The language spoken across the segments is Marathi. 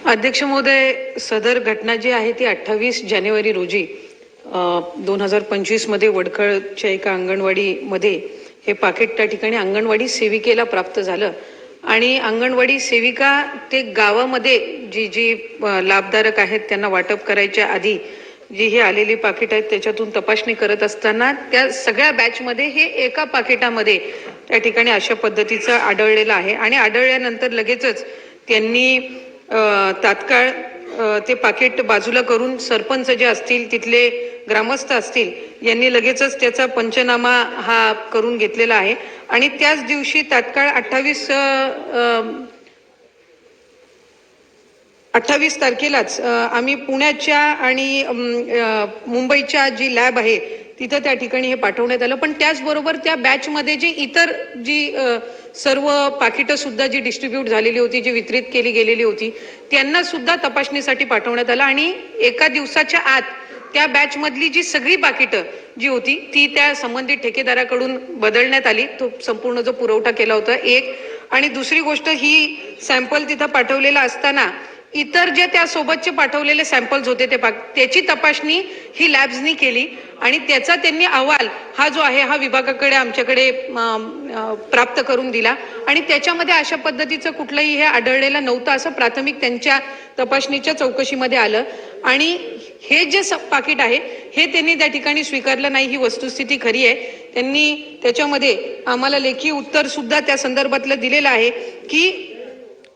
अध्यक्ष महोदय, सदर घटना जी आहे ती 28 जानेवारी रोजी 2025 मध्ये वडखळच्या एका अंगणवाडीमध्ये हे पाकिट त्या ठिकाणी अंगणवाडी सेविकेला प्राप्त झालं आणि अंगणवाडी सेविका ते गावामध्ये जी जी लाभधारक आहेत त्यांना वाटप करायच्या आधी जी हे आलेली पाकिट आहेत त्याच्यातून तपासणी करत असताना त्या सगळ्या बॅचमध्ये हे एका पाकिटामध्ये त्या ठिकाणी अशा पद्धतीचं आढळलेलं आहे आणि आढळल्यानंतर लगेचच त्यांनी तात्काळ ते पाकिट बाजूला करून सरपंच जे असतील तिथले ग्रामस्थ असतील यांनी लगेचच त्याचा पंचनामा हा करून घेतलेला आहे आणि त्याच दिवशी तात्काळ 28 तारखेलाच आम्ही पुण्याच्या आणि मुंबईच्या जी लॅब आहे तिथं त्या ठिकाणी हे पाठवण्यात आलं. पण त्याचबरोबर त्या बॅचमध्ये जे इतर जी सर्व पाकिटं सुद्धा जी डिस्ट्रीब्यूट झालेली होती, जी वितरित केली गेलेली होती, त्यांना सुद्धा तपासणीसाठी पाठवण्यात आलं आणि एका दिवसाच्या आत त्या बॅचमधली जी सगळी पाकिटं जी होती ती त्या संबंधित ठेकेदाराकडून बदलण्यात आली. तो संपूर्ण जो पुरवठा केला होता एक. आणि दुसरी गोष्ट, ही सॅम्पल तिथं पाठवलेला असताना इतर जे त्या सोबतचे पाठवलेले सॅम्पल्स होते त्याची तपासणी ही लॅब्सनी केली आणि त्याचा त्यांनी अहवाल हा जो आहे हा विभागाकडे आमच्याकडे प्राप्त करून दिला आणि त्याच्यामध्ये अशा पद्धतीचं कुठलंही हे आढळलेलं नव्हतं असं प्राथमिक त्यांच्या तपासणीच्या चौकशीमध्ये आलं आणि हे जे पाकिट आहे हे त्यांनी त्या ठिकाणी स्वीकारलं नाही. ही वस्तुस्थिती खरी आहे. त्यांनी त्याच्यामध्ये आम्हाला लेखी उत्तर सुद्धा त्या संदर्भातलं दिलेलं आहे की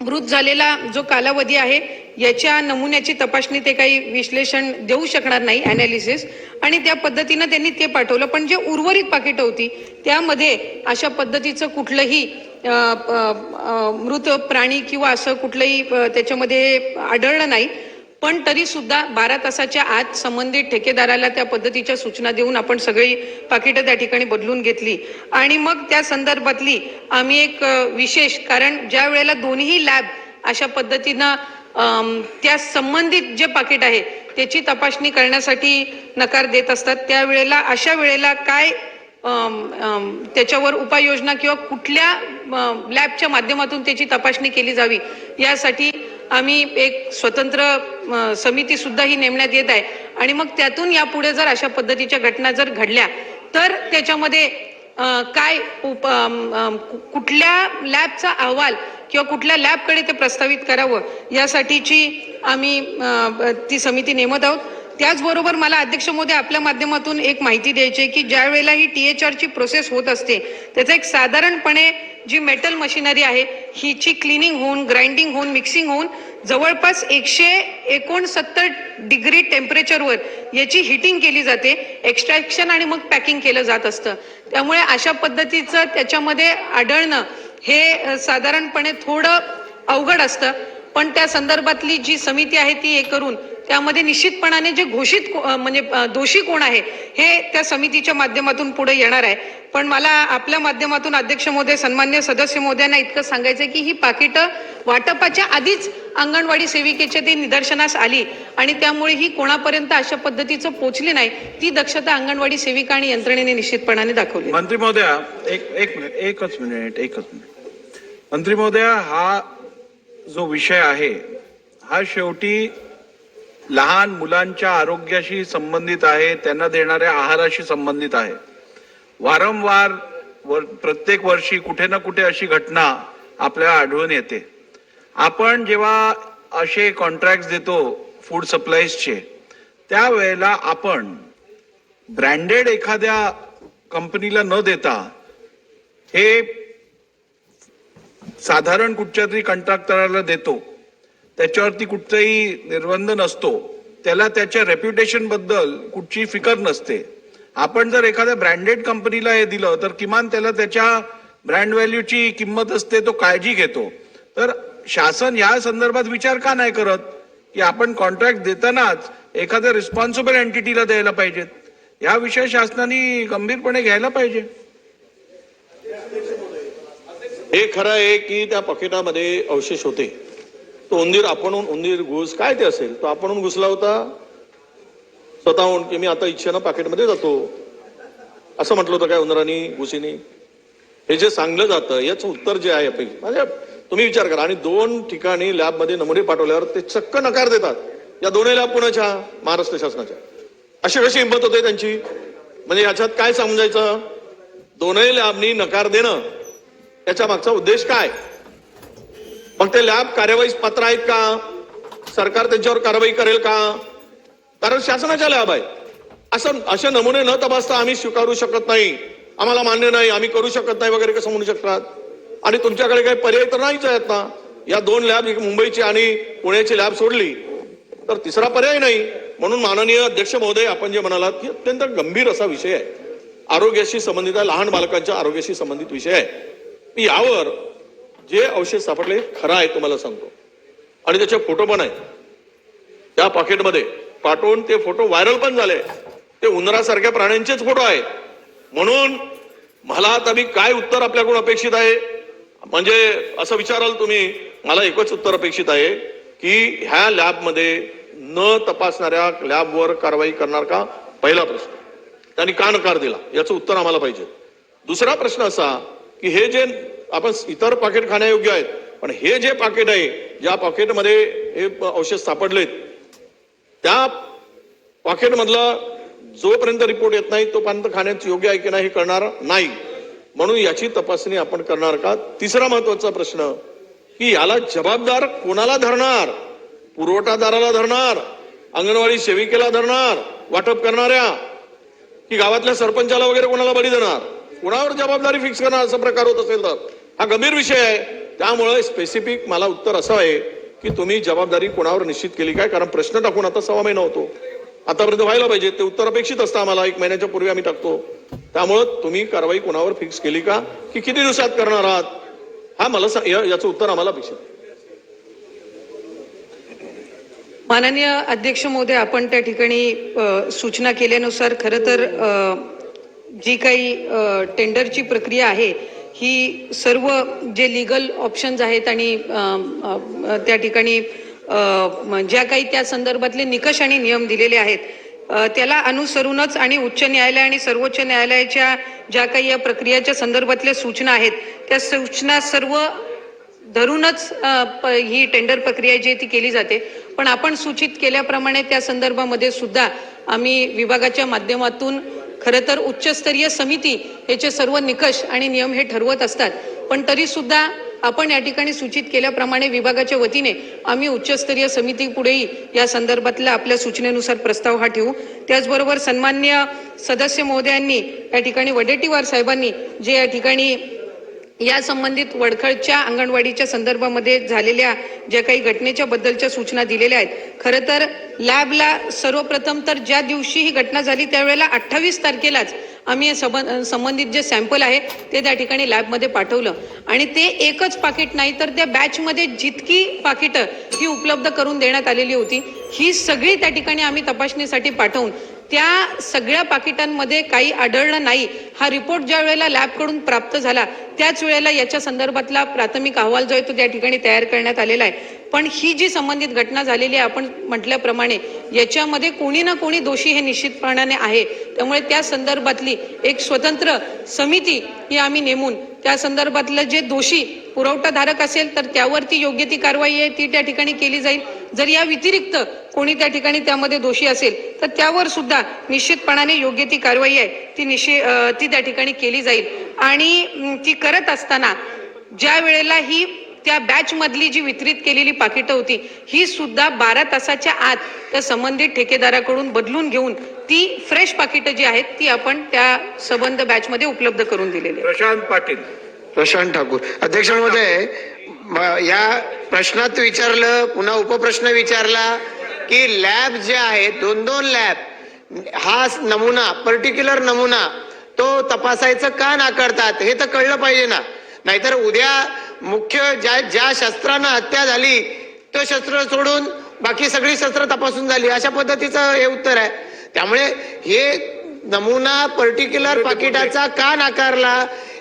मृत झालेला जो कालावधी आहे याच्या नमुन्याची तपासणी ते काही विश्लेषण देऊ शकणार नाही, ॲनालिसिस, आणि त्या पद्धतीनं त्यांनी ते पाठवलं. पण जे उर्वरित पाकिटं होती त्यामध्ये अशा पद्धतीचं कुठलंही मृत प्राणी किंवा असं कुठलंही त्याच्यामध्ये आढळलं नाही. पण तरी सुद्धा 12 तासाच्या आत संबंधित ठेकेदाराला त्या पद्धतीच्या सूचना देऊन आपण सगळी पाकिटं त्या ठिकाणी बदलून घेतली आणि मग त्या संदर्भातली आम्ही एक विशेष, कारण ज्या वेळेला दोन्ही लॅब अशा पद्धतीनं त्या संबंधित जे पाकिट आहे त्याची तपासणी करण्यासाठी नकार देत असतात त्यावेळेला अशा वेळेला काय त्याच्यावर उपाययोजना किंवा कुठल्या लॅबच्या माध्यमातून त्याची तपासणी केली जावी यासाठी आम्ही एक स्वतंत्र समिती सुद्धा ही नेमण्यात येत आहे आणि मग त्यातून यापुढे जर अशा पद्धतीच्या घटना जर घडल्या तर त्याच्यामध्ये काय कुठल्या लॅबचा अहवाल किंवा कुठल्या लॅबकडे ते प्रस्तावित करावं यासाठीची आम्ही ती समिती नेमत आहोत. त्याचबरोबर मला अध्यक्ष महोदय आपल्या माध्यमातून एक माहिती द्यायची आहे की ज्या वेळेला ही THRची प्रोसेस होत असते त्याचा एक साधारणपणे जी मेटल मशिनरी आहे हिची क्लिनिंग होऊन, ग्राइंडिंग होऊन, मिक्सिंग होऊन जवळपास 169 डिग्री टेम्परेचरवर याची हिटिंग केली जाते, एक्स्ट्रॅक्शन आणि मग पॅकिंग केलं जात असतं. त्यामुळे अशा पद्धतीचं त्याच्यामध्ये आढळणं हे साधारणपणे थोडं अवघड असतं. पण त्या संदर्भातली जी समिती आहे ती हे करून त्यामध्ये निश्चितपणाने जे घोषित म्हणजे दोषी कोण आहे हे त्या समितीच्या माध्यमातून पुढे येणार आहे. पण मला आपल्या माध्यमातून अध्यक्ष महोदय, सन्मान्य सदस्य महोदयांना इतकं सांगायचं की ही पाकिटं वाटपाच्या आधीच अंगणवाडी सेविकेच्या ती निदर्शनास आली आणि त्यामुळे ही कोणापर्यंत अशा पद्धतीचं पोहोचली नाही, ती दक्षता अंगणवाडी सेविका आणि यंत्रणेने निश्चितपणाने दाखवली. मंत्री महोदया, एकच मिनिट. मंत्री महोदया, हा जो विषय आहे हा शेवटी लहान मुलांच्या आरोग्याशी संबंधित आहे, त्यांना देणाऱ्या आहाराशी संबंधित आहे. वारंवार प्रत्येक वर्षी कुठे ना कुठे अशी घटना आपल्याला आढळून येते. आपण जेव्हा असे कॉन्ट्रॅक्ट देतो फूड सप्लायजचे त्यावेळेला आपण ब्रँडेड एखाद्या कंपनीला न देता हे साधारण कुठच्या तरी कॉन्ट्रॅक्टरला देतो, त्याच्यावरती कुठचाही निर्बंध नसतो, त्याला त्याच्या रेप्युटेशन बद्दल कुठची फिकर नसते. आपण जर एखाद्या ब्रँडेड कंपनीला हे दिलं तर किमान त्याला त्याच्या ब्रँड व्हॅल्यूची किंमत असते, तो काळजी घेतो. तर शासन या संदर्भात विचार का नाही करत की आपण कॉन्ट्रॅक्ट देतानाच एखाद्या रिस्पॉन्सिबल एंटिटीला द्यायला पाहिजेत? या विषय शासनाने गंभीरपणे घ्यायला पाहिजे. हे खरं आहे की त्या पाकिटामध्ये अवशेष होते. तो उंदीर घुस काय ते असेल तो आपणहून घुसला होता स्वतःहून की मी आता इच्छेनं पाकिटमध्ये जातो असं म्हटलं होतं काय उंदरांनी, घुसीनी? हे जे सांगलं जातं याचं उत्तर जे आहे म्हणजे तुम्ही विचार करा. आणि 2 ठिकाणी लॅबमध्ये नमुने पाठवल्यावर ते चक्क नकार देतात. या दोन्ही लॅब पुण्याच्या, महाराष्ट्र शासनाच्या. अशी कशी हिंमत होते त्यांची? म्हणजे याच्यात काय समजायचं? दोन्ही लॅबनी नकार देणं याच्या मागचा उद्देश काय? मग ते लॅब कार्यवाहीस पात्र आहेत का? सरकार त्यांच्यावर कारवाई करेल का? कारण शासनाच्या लॅब आहे. असे नमुने न तपासता आम्ही स्वीकारू शकत नाही, आम्हाला मान्य नाही, आम्ही करू शकत नाही वगैरे कसं म्हणू शकतात? आणि तुमच्याकडे काही पर्याय तर नाहीच आहेत ना. या 2 लॅब, मुंबईची आणि पुण्याची लॅब सोडली तर तिसरा पर्याय नाही. म्हणून माननीय अध्यक्ष महोदय, आपण जे म्हणालात की अत्यंत गंभीर असा विषय आहे, आरोग्याशी संबंधित आहे, लहान बालकांच्या आरोग्याशी संबंधित विषय आहे. यावर जे औषध सापडले खरं आहे तुम्हाला सांगतो, आणि त्याचे फोटो पण आहेत त्या पॉकेटमध्ये पाठवून. ते फोटो व्हायरल पण झाले. ते उंदरासारख्या प्राण्यांचेच फोटो आहेत. म्हणून मला आता मी काय उत्तर आपल्याकडून अपेक्षित आहे? म्हणजे असं विचाराल तुम्ही, मला एकच उत्तर अपेक्षित आहे की ह्या लॅबमध्ये न तपासणाऱ्या लॅबवर कारवाई करणार का? पहिला प्रश्न. त्यांनी का नकार दिला याचं उत्तर आम्हाला पाहिजे. दुसरा प्रश्न असा की हे जे आपण इतर पाकिट खाण्यायोग्य आहेत, पण हे जे पाकिट आहे, ज्या पॉकेटमध्ये हे औषध सापडलेत, त्या पॉकेटमधला जोपर्यंत रिपोर्ट येत नाही तोपर्यंत खाण्याचं योग्य आहे की नाही हे कळणार नाही. म्हणून याची तपासणी आपण करणार का? तिसरा महत्वाचा प्रश्न की याला जबाबदार कोणाला धरणार? पुरवठादाराला धरणार, अंगणवाडी सेविकेला धरणार, वाटप करणाऱ्या, की गावातल्या सरपंचाला वगैरे कोणाला बळी देणार? कोणावर जबाबदारी फिक्स करणार असा प्रकार होत असेल तर हा गंभीर विषय आहे. त्यामुळे स्पेसिफिक मला उत्तर असं आहे की तुम्ही जबाबदारी कोणावर निश्चित केली काय? कारण प्रश्न टाकून आता 6 महिना होतो, आतापर्यंत व्हायला पाहिजे. ते उत्तर अपेक्षित असतं आम्हाला. 1 महिन्याच्या पूर्वी आम्ही टाकतो. त्यामुळं तुम्ही कारवाई कोणावर फिक्स केली का, की किती दिवसात करणार आहात? हा मला याचं उत्तर आम्हाला अपेक्षित. माननीय अध्यक्ष महोदय, आपण त्या ठिकाणी सूचना केल्यानुसार खरं तर जी काही टेंडरची प्रक्रिया आहे ही सर्व जे लीगल ऑप्शन्स आहेत आणि त्या ठिकाणी ज्या काही त्या संदर्भातले निकष आणि नियम दिलेले आहेत त्याला अनुसरूनच आणि उच्च न्यायालय आणि सर्वोच्च न्यायालयाच्या ज्या काही या प्रक्रियेच्या संदर्भातल्या सूचना आहेत त्या सूचना सर्व धरूनच ही टेंडर प्रक्रिया जी ती केली जाते. पण आपण सूचित केल्याप्रमाणे त्या संदर्भामध्ये सुद्धा आम्ही विभागाच्या माध्यमातून खरं तर उच्चस्तरीय समिती याचे सर्व निकष आणि नियम हे ठरवत असतात. पण तरी सुद्धा आपण या ठिकाणी सूचित केल्याप्रमाणे विभागाच्या वतीने आम्ही उच्चस्तरीय समिती पुढेही या संदर्भातल्या आपल्या सूचनेनुसार प्रस्ताव हा ठेवू. त्याचबरोबर सन्माननीय सदस्य महोदयांनी या ठिकाणी वडेट्टीवार साहेबांनी जे या ठिकाणी या संबंधित वडखळच्या अंगणवाडीच्या संदर्भामध्ये झालेल्या ज्या काही घटनेच्या बद्दलच्या सूचना दिलेल्या आहेत. खरं तर लॅबला सर्वप्रथम तर ज्या दिवशी ही घटना झाली त्यावेळेला 28 तारखेलाच आम्ही संबंधित जे सॅम्पल आहे ते त्या ठिकाणी लॅबमध्ये पाठवलं आणि ते एकच पाकिट नाही तर त्या बॅचमध्ये जितकी पाकिटं ही उपलब्ध करून देण्यात आलेली होती ही सगळी त्या ठिकाणी आम्ही तपासणीसाठी पाठवून त्या सगळ्या पाकिटांमध्ये काही आढळलं नाही. हा रिपोर्ट ज्या वेळेला लॅबकडून प्राप्त झाला त्याच वेळेला याच्या संदर्भातला प्राथमिक अहवाल जो आहे तो त्या ठिकाणी तयार करण्यात आलेला आहे. पण ही जी संबंधित घटना झालेली आहे आपण म्हटल्याप्रमाणे याच्यामध्ये कोणी ना कोणी दोषी हे निश्चितपणाने आहे. त्यामुळे त्या संदर्भातली एक स्वतंत्र समिती ही आम्ही नेमून त्या संदर्भातलं जे दोषी पुरवठाधारक असेल तर त्यावरती योग्य ती कारवाई आहे ती त्या ठिकाणी केली जाईल. जर या व्यतिरिक्त कोणी त्या ठिकाणी त्यामध्ये दोषी असेल तर त्यावर सुद्धा निश्चितपणाने योग्य ती कारवाई आहे ती त्या ठिकाणी केली जाईल. आणि ती करत असताना ज्या वेळेला ही त्या बॅच मधली जी वितरित केलेली पाकिटं होती ही सुद्धा 12 तासाच्या आत त्या संबंधित ठेकेदाराकडून बदलून घेऊन ती फ्रेश पाकिटं जी आहेत ती आपण त्या संबंध बॅच मध्ये उपलब्ध करून दिलेली. प्रशांत पाटील. प्रशांत ठाकूर. अध्यक्ष महोदय, या प्रश्नात विचारलं, पुन्हा उपप्रश्न विचारला की लॅब जे आहेत 2-2 लॅब हा नमुना पर्टिक्युलर नमुना तो तपासायचं का नाकारतात हे तर कळलं पाहिजे ना. नाहीतर उद्या मुख्य ज्या शस्त्रानं हत्या झाली तो शस्त्र सोडून बाकी सगळी शस्त्र तपासून झाली अशा पद्धतीचं हे उत्तर आहे. त्यामुळे हे नमुना पर्टिक्युलर पाकिटाचा का नाकारला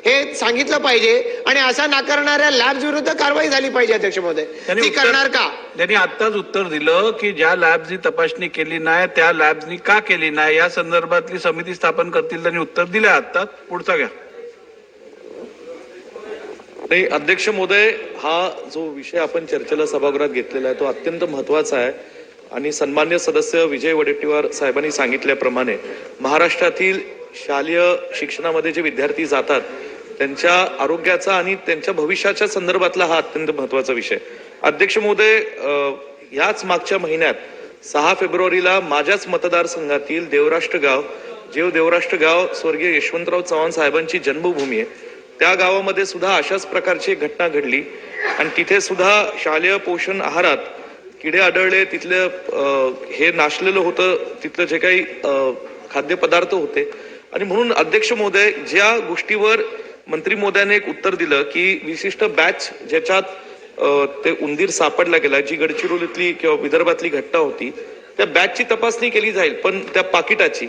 हे सांगितलं पाहिजे आणि अशा नाकारणाऱ्या लॅब्स विरुद्ध कारवाई झाली पाहिजे. अध्यक्ष महोदय, ती करणार का? त्यांनी आत्ताच उत्तर दिलं की ज्या लॅबनी तपासणी केली नाही त्या लॅबनी का केली नाही या संदर्भातली समिती स्थापन करतील. त्यांनी उत्तर दिलं आता. पुढचा घ्या. नाही अध्यक्ष महोदय, हा जो विषय आपण चर्चेला सभागृहात घेतलेला आहे तो अत्यंत महत्वाचा आहे आणि सन्मान्य सदस्य विजय वडेट्टीवार साहेबांनी सांगितल्याप्रमाणे महाराष्ट्रातील शालेय शिक्षणामध्ये जे विद्यार्थी जातात त्यांच्या आरोग्याचा आणि त्यांच्या भविष्याच्या संदर्भातला हा अत्यंत महत्वाचा विषय. अध्यक्ष महोदय, याच मागच्या महिन्यात 6 फेब्रुवारीला माझ्याच मतदारसंघातील देवराष्ट्र गाव स्वर्गीय यशवंतराव चव्हाण साहेबांची जन्मभूमी आहे. त्या गावामध्ये सुद्धा अशाच प्रकारची एक घटना घडली आणि तिथे सुद्धा शालेय पोषण आहारात किडे आढळले. तिथलं हे नाशलेलं होतं, तिथलं जे काही खाद्यपदार्थ होते. आणि म्हणून अध्यक्ष महोदय, ज्या गोष्टीवर मंत्री महोदयाने एक उत्तर दिलं की विशिष्ट बॅच ज्याच्यात ते उंदीर सापडला गेला, जी गडचिरोलीतली किंवा विदर्भातली घटना होती, त्या बॅचची तपासणी केली जाईल, पण त्या पाकिटाची,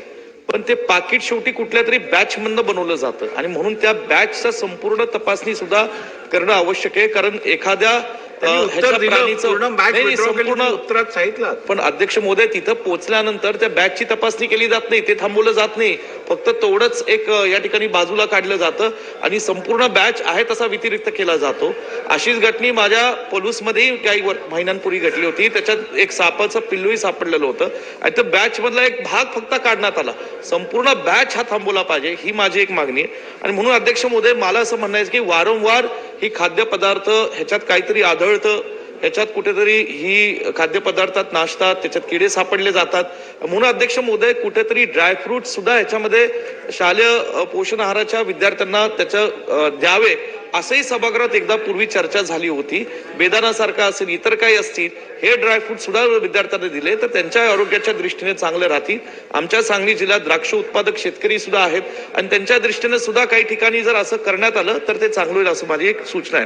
पण ते पाकिट शेवटी कुठल्या तरी बॅच मधनं बनवलं जातं आणि म्हणून त्या बॅचचा संपूर्ण तपासणी सुद्धा करणं आवश्यक आहे. कारण एखाद्या उत्तरात सांगितलं. पण अध्यक्ष महोदय, तिथं पोहोचल्यानंतर त्या बॅचची तपासणी केली जात नाही, ते थांबवलं जात नाही. फक्त तेवढंच एक या ठिकाणी बाजूला काढलं जातं आणि संपूर्ण बॅच आहे तसा व्यतिरिक्त केला जातो. अशीच घटना माझ्या पलूसमध्ये काही महिन्यांपूर्वी घडली होती. त्याच्यात एक सापाचं पिल्लूही सापडलेलं होतं आणि त्या बॅच मधला एक भाग फक्त काढण्यात आला. संपूर्ण बॅच हा थांबवला पाहिजे, ही माझी एक मागणी आहे. आणि म्हणून अध्यक्ष महोदय, मला असं म्हणायचं की वारंवार ही खाद्यपदार्थ ह्याच्यात काहीतरी आढळतं, ह्याच्यात कुठेतरी ही खाद्यपदार्थात नाशतात, त्याच्यात किडे सापडले जातात. म्हणून अध्यक्ष महोदय, कुठेतरी ड्रायफ्रूट सुद्धा ह्याच्यामध्ये शालेय पोषण आहाराच्या विद्यार्थ्यांना त्याचं द्यावे, असंही सभागृहात एकदा पूर्वी चर्चा झाली होती. बेदानासारखा असेल, इतर काही असतील, हे ड्रायफ्रूट सुद्धा विद्यार्थ्यांना दिले तर त्यांच्या आरोग्याच्या दृष्टीने चांगले राहतील. आमच्या सांगली जिल्ह्यात द्राक्ष उत्पादक शेतकरी सुद्धा आहेत आणि त्यांच्या दृष्टीने सुद्धा काही ठिकाणी जर असं करण्यात आलं तर ते चांगलं होईल, असं माझी एक सूचना आहे.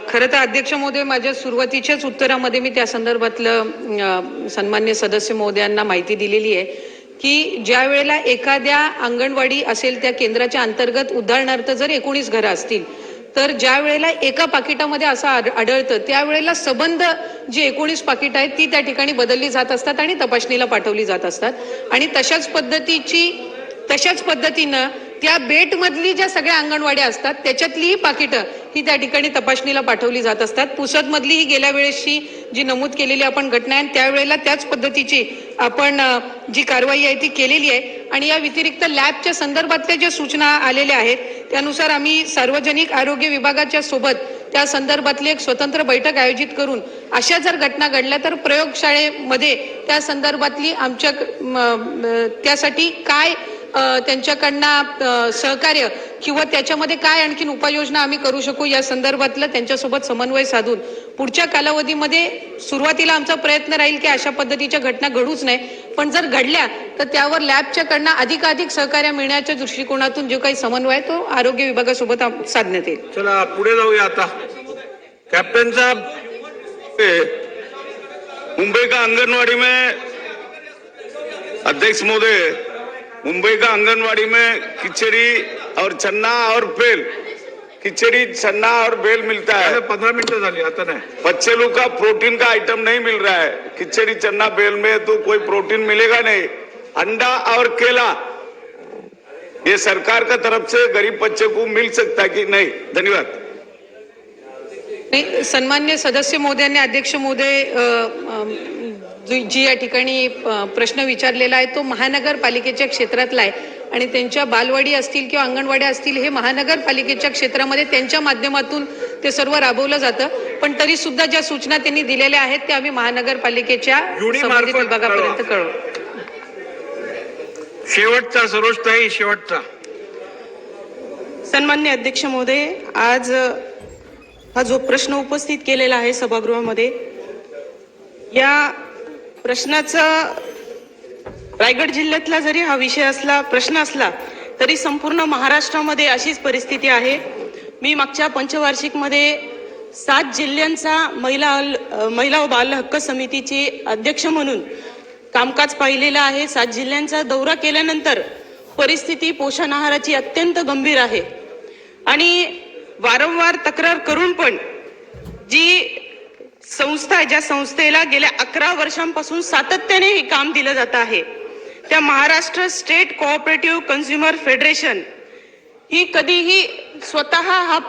खरं तर अध्यक्ष महोदय, माझ्या सुरुवातीच्याच उत्तरामध्ये मी त्या संदर्भातलं सन्मान्य सदस्य महोदयांना माहिती दिलेली आहे की ज्या वेळेला एखाद्या अंगणवाडी असेल त्या केंद्राच्या अंतर्गत उदाहरणार्थ जर 19 घरं असतील तर ज्या वेळेला एका पाकिटामध्ये असं आढळतं त्यावेळेला सबंध जी 19 पाकिट आहेत ती त्या ठिकाणी बदलली जात असतात आणि तपासणीला पाठवली जात असतात. आणि तशाच पद्धतीनं त्या बेटमधली ज्या सगळ्या अंगणवाड्या असतात त्याच्यातलीही पाकिटं ही त्या ठिकाणी तपासणीला पाठवली जात असतात. पुसदमधली ही गेल्या वेळेसची जी नमूद केलेली आपण घटना आहे त्यावेळेला त्याच पद्धतीची आपण जी कारवाई आहे ती केलेली आहे. आणि या व्यतिरिक्त लॅबच्या संदर्भातल्या ज्या सूचना आलेल्या आहेत त्यानुसार आम्ही सार्वजनिक आरोग्य विभागाच्या सोबत त्या संदर्भातली एक स्वतंत्र बैठक आयोजित करून अशा जर घटना घडल्या तर प्रयोगशाळेमध्ये त्या संदर्भातली आमच्या त्यासाठी काय त्यांच्याकडनं सहकार्य किंवा त्याच्यामध्ये काय आणखीन उपाययोजना आम्ही करू शकू या संदर्भातलं त्यांच्यासोबत समन्वय साधून पुढच्या कालावधीमध्ये सुरुवातीला आमचा प्रयत्न राहील की अशा पद्धतीच्या घटना घडूच नाही, पण जर घडल्या तर त्यावर लॅबच्याकडनं अधिकाधिक सहकार्य मिळण्याच्या दृष्टिकोनातून जो काही समन्वय तो आरोग्य विभागासोबत साधण्यात येईल. चला पुढे जाऊया आता. कॅप्टन साहब, मुंबई का आंगनवाड़ी में अध्यक्ष महोदय, मुंबई का आंगनवाड़ी में खिचड़ी और चन्ना और बेल, खिचड़ी चन्ना और बेल मिलता है. 15 मिनिटं झाली, आता नाही. बच्चे लोग का प्रोटीन का आइटम नहीं मिल रहा है. खिचड़ी चन्ना बेल में तो कोई प्रोटीन मिलेगा नहीं. अंडा और केला ये सरकार का तरफ से गरीब बच्चे को मिल सकता है कि नहीं? धन्यवाद. सन्मान्य सदस्य महोदयांनी अध्यक्ष महोदय जी या ठिकाणी प्रश्न विचारलेला आहे तो महानगरपालिकेच्या क्षेत्रातला आहे आणि त्यांच्या बालवाडी असतील किंवा अंगणवाड्या असतील हे महानगरपालिकेच्या क्षेत्रामध्ये त्यांच्या माध्यमातून ते सर्व राबवलं जातं. पण तरी सुद्धा ज्या सूचना त्यांनी दिलेल्या आहेत त्या आम्ही महानगरपालिकेच्या संबंधित विभागापर्यंत कळवू. शेवटचा सरोजताई, शेवटचा. सन्मान्य अध्यक्ष महोदय, आज हा जो प्रश्न उपस्थित केलेला आहे सभागृहामध्ये, या प्रश्नाचा रायगड जिल्ह्यातला जरी हा विषय प्रश्न असला तरी संपूर्ण महाराष्ट्रामध्ये अशीच परिस्थिती आहे. मी मागच्या पंचवार्षिकमध्ये 7 जिल्ह्यांचा महिला व बाल हक्क समितीची अध्यक्ष म्हणून कामकाज पाहिलेलं आहे. 7 जिल्ह्यांचा दौरा केल्यानंतर परिस्थिती पोषण आहाराची अत्यंत गंभीर आहे आणि वारंवार तक्रार करून पण जी संस्था ज्या संस्थेला गेल्या 11 वर्षांपासून सातत्याने हे काम दिलं जात आहे त्या Maharashtra state cooperative consumer federation ही कधीही स्वतः हा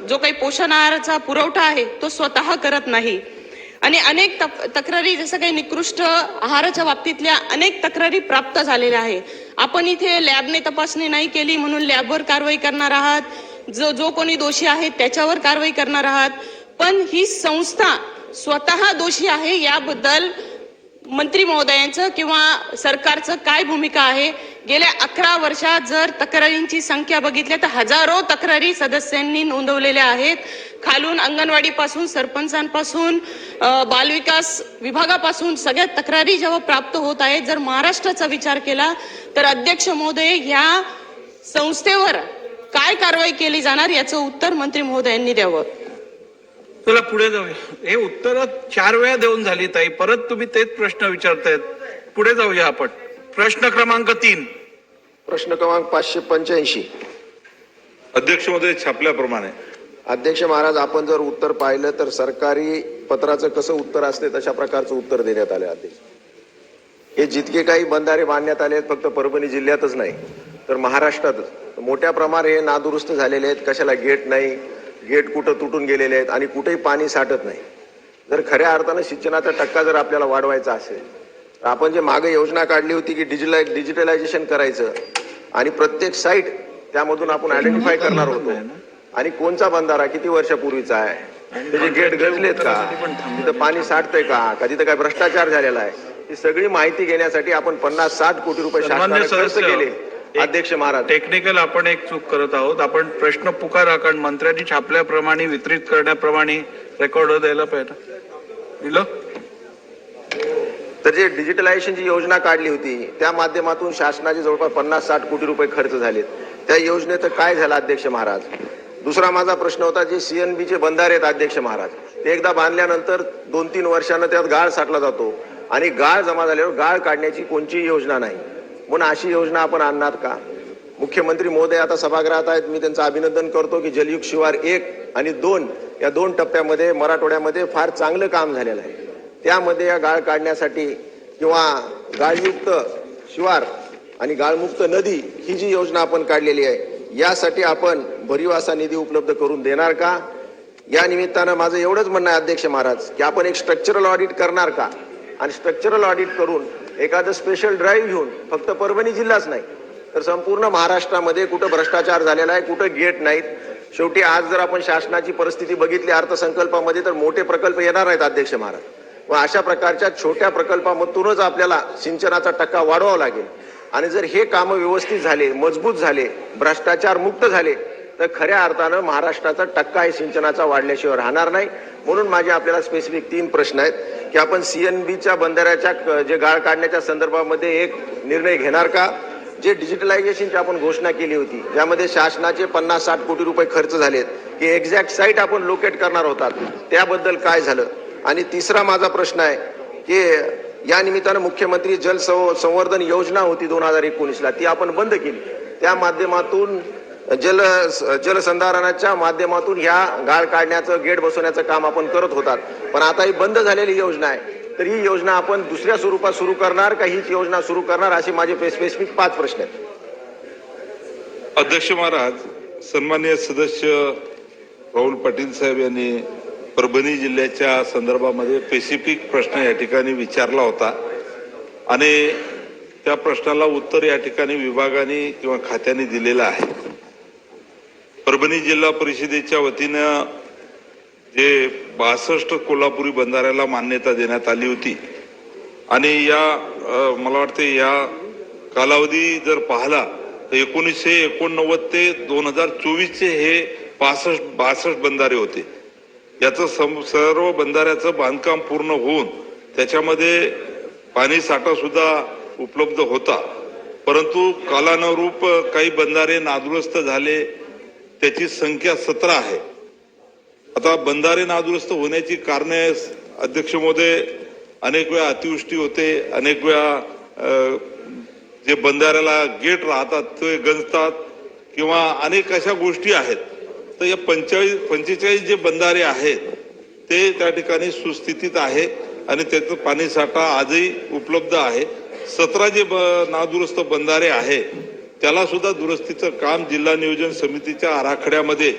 जो काही पोषण आहाराचा पुरवठा आहे तो स्वतः करत नाही आणि अनेक तक्रारी जसं काही निकृष्ट आहाराच्या बाबतीतल्या अनेक तक्रारी प्राप्त झालेल्या आहे. आपण इथे लॅबने तपासणी नाही केली म्हणून लॅबवर कारवाई करणार आहात, जो कोणी दोषी आहे त्याच्यावर कारवाई करणार आहात, पण ही संस्था स्वतः दोषी आहे याबद्दल मंत्री महोदयांचं किंवा सरकारचं काय भूमिका आहे? गेल्या 11 वर्षात जर तक्रारींची संख्या बघितली तर हजारो तक्रारी सदस्यांनी नोंदवलेल्या आहेत. खालून अंगणवाडीपासून सरपंचांपासून बालविकास विभागापासून सगळ्या तक्रारी जेव्हा प्राप्त होत आहेत, जर महाराष्ट्राचा विचार केला तर अध्यक्ष महोदय ह्या संस्थेवर काय कारवाई केली जाणार याचं उत्तर मंत्री महोदयांनी द्यावं. चला पुढे जाऊया. हे उत्तर 4 वेळा देऊन झाली ताई, परत तुम्ही तेच प्रश्न विचारतायत. पुढे जाऊया आपण. प्रश्न क्रमांक 3. प्रश्न क्रमांक 585. अध्यक्ष महोदय छापल्याप्रमाणे. अध्यक्ष महाराज, आपण जर उत्तर पाहिलं तर सरकारी पत्राचं कसं उत्तर असते तशा प्रकारचं उत्तर देण्यात आलं. अध्यक्ष, हे जितके काही बंधारे बांधण्यात आले आहेत फक्त परभणी जिल्ह्यातच नाही तर महाराष्ट्रातच मोठ्या प्रमाणात हे नादुरुस्त झालेले आहेत. कशाला गेट नाही, गेट कुठं तुटून गेलेले आहेत आणि कुठेही पाणी साठत नाही. जर खऱ्या अर्थानं सिंचनाचा टक्का जर आपल्याला वाढवायचा असेल तर आपण जे मागे योजना काढली होती की डिजिटलायझेशन करायचं आणि प्रत्येक साईट त्यामधून आपण आयडेंटिफाय करणार होतो आणि कोणचा बंधारा किती वर्षापूर्वीचा आहे, त्याचे गेट गंजलेत का, तिथं पाणी साठतंय का तिथं काय भ्रष्टाचार झालेला आहे, ही सगळी माहिती घेण्यासाठी आपण 50-60 कोटी रुपये शासनाने खर्च केले. अध्यक्ष महाराज, टेक्निकल आपण एक चूक करत आहोत. आपण प्रश्न पुकारा, कारण मंत्र्यांनी छापल्याप्रमाणे वितरित करण्याप्रमाणे रेकॉर्ड द्यायला पाहिजे. दिलं तर जे डिजिटलायझेशनची योजना काढली होती त्या माध्यमातून शासनाचे जवळपास 50-60 कोटी रुपये खर्च झालेत. त्या योजनेचं काय झालं अध्यक्ष महाराज? दुसरा माझा प्रश्न होता, जे CNB बंधारे आहेत अध्यक्ष महाराज, ते एकदा बांधल्यानंतर 2-3 वर्षांना त्यात गाळ साठला जातो आणि गाळ जमा झाल्यावर गाळ काढण्याची कोणतीही योजना नाही. म्हणून अशी योजना आपण आणणार का? मुख्यमंत्री महोदय आता सभागृहात आहेत, मी त्यांचं अभिनंदन करतो की जलयुक्त शिवार 1 आणि 2 या 2 टप्प्यामध्ये मराठवाड्यामध्ये फार चांगलं काम झालेलं आहे. त्यामध्ये या गाळ काढण्यासाठी किंवा गाळयुक्त शिवार आणि गाळमुक्त नदी ही जी योजना आपण काढलेली आहे यासाठी आपण भरीव असा निधी उपलब्ध करून देणार का? या निमित्तानं माझं एवढंच म्हणणं आहे अध्यक्ष महाराज की आपण एक स्ट्रक्चरल ऑडिट करणार का? आणि स्ट्रक्चरल ऑडिट करून एखादं स्पेशल ड्राईव्ह घेऊन फक्त परभणी जिल्हाच नाही तर संपूर्ण महाराष्ट्रामध्ये कुठं भ्रष्टाचार झालेला आहे, कुठं गेट नाहीत. शेवटी आज जर आपण शासनाची परिस्थिती बघितली अर्थसंकल्पामध्ये तर मोठे प्रकल्प येणार आहेत अध्यक्ष महाराज. व अशा प्रकारच्या छोट्या प्रकल्पामधूनच आपल्याला सिंचनाचा टक्का वाढवावा लागेल. आणि जर हे कामं व्यवस्थित झाले, मजबूत झाले, भ्रष्टाचार मुक्त झाले तर खऱ्या अर्थानं महाराष्ट्राचा टक्का हे सिंचनाचा वाढल्याशिवाय राहणार नाही. म्हणून माझे आपल्याला स्पेसिफिक 3 प्रश्न आहेत की आपण CNBच्या बंधाऱ्याच्या जे गाळ काढण्याच्या संदर्भामध्ये एक निर्णय घेणार का? जे डिजिटलायझेशनची आपण घोषणा केली होती त्यामध्ये शासनाचे 50-60 कोटी रुपये खर्च झालेत की एक्झॅक्ट साईट आपण लोकेट करणार होतात, त्याबद्दल काय झालं? आणि तिसरा माझा प्रश्न आहे की या निमित्तानं मुख्यमंत्री जल संवर्धन योजना होती 2019ला, ती आपण बंद केली. त्या माध्यमातून जलसंधारणाच्या माध्यमातून ह्या गाळ काढण्याचं गेट बसवण्याचं काम आपण करत होतात, पण आता ही बंद झालेली योजना आहे. तर ही योजना आपण दुसऱ्या स्वरूपात सुरू करणार का हीच योजना सुरू करणार, असे माझे स्पेसिफिक 5 प्रश्न आहेत. अध्यक्ष महाराज, सन्माननीय सदस्य राहुल पाटील साहेब यांनी परभणी जिल्ह्याच्या संदर्भामध्ये स्पेसिफिक प्रश्न या ठिकाणी विचारला होता आणि त्या प्रश्नाला उत्तर या ठिकाणी विभागाने किंवा खात्याने दिलेलं आहे. परभणी जिल्हा परिषदेच्या वतीनं जे 62 कोल्हापुरी बंधाऱ्याला मान्यता देण्यात आली होती आणि मला वाटते या कालावधी जर पाहिला तर 1989 ते 2024 हे 62 बंधारे होते. याचं सर्व बंधाऱ्याचं बांधकाम पूर्ण होऊन त्याच्यामध्ये पाणी साठा सुद्धा उपलब्ध होता, परंतु कालानुरूप काही बंधारे नादुरुस्त झाले, त्याची संख्या 17 आहे. आता बंधारे नादुरुस्त होण्याची कारणे अध्यक्ष महोदय, अनेक वेळा अतिवृष्टी होते, अनेक वेळा जे बंधाऱ्याला गेट राहतात ते गंजतात किंवा अनेक अशा गोष्टी आहेत. तर या 45 जे बंधारे आहेत ते त्या ठिकाणी सुस्थितीत आहे आणि त्याचं पाणी साठा आजही उपलब्ध आहे. 17 जे नादुरुस्त बंधारे आहे त्याला सुद्धा दुरुस्तीचं काम जिल्हा नियोजन समितीच्या आराखड्यामध्ये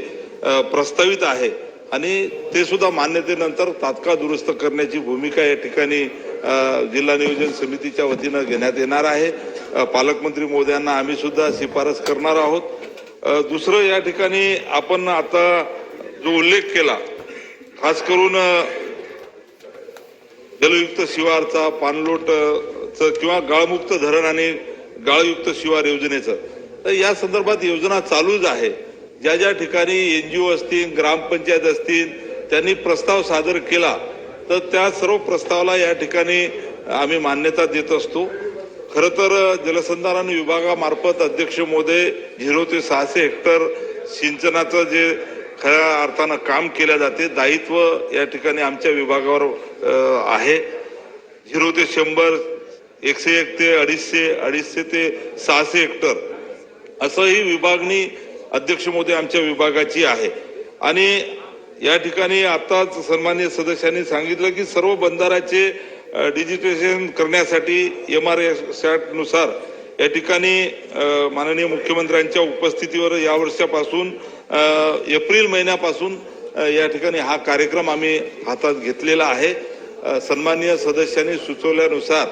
प्रस्तावित आहे आणि ते सुद्धा मान्यतेनंतर तात्काळ दुरुस्त करण्याची भूमिका या ठिकाणी जिल्हा नियोजन समितीच्या वतीनं घेण्यात येणार आहे. पालकमंत्री महोदयांना आम्ही सुद्धा शिफारस करणार आहोत. दुसरं या ठिकाणी आपण आता जो उल्लेख केला खास करून जलयुक्त शिवारचा, पाणलोटचं किंवा गाळमुक्त धरण आणि गाळयुक्त शिवार योजनेचं, तर या संदर्भात योजना चालूच आहे. ज्या ज्या ठिकाणी NGO असतील, ग्रामपंचायत असतील, त्यांनी प्रस्ताव सादर केला तर त्या सर्व प्रस्तावाला या ठिकाणी आम्ही मान्यता देत असतो. खरं तर जलसंधारण विभागामार्फत अध्यक्ष महोदय 0 ते 600 हेक्टर सिंचनाचं जे खऱ्या अर्थानं काम केल्या जाते, दायित्व या ठिकाणी आमच्या विभागावर आहे. 0 ते 100, 101 ते 250, 250 ते 600 हेक्टर असं ही विभागणी अध्यक्ष महोदय आमच्या विभागाची आहे. आणि या ठिकाणी आताच सन्माननीय सदस्यांनी सांगितलं की सर्व बंधाऱ्याचे डिजिटलायझेशन करण्यासाठी MRS नुसार या ठिकाणी माननीय मुख्यमंत्र्यांच्या उपस्थितीवर या वर्षापासून एप्रिल महिन्यापासून या ठिकाणी हा कार्यक्रम आम्ही हातात घेतलेला आहे. सन्माननीय सदस्यांनी सुचवल्यानुसार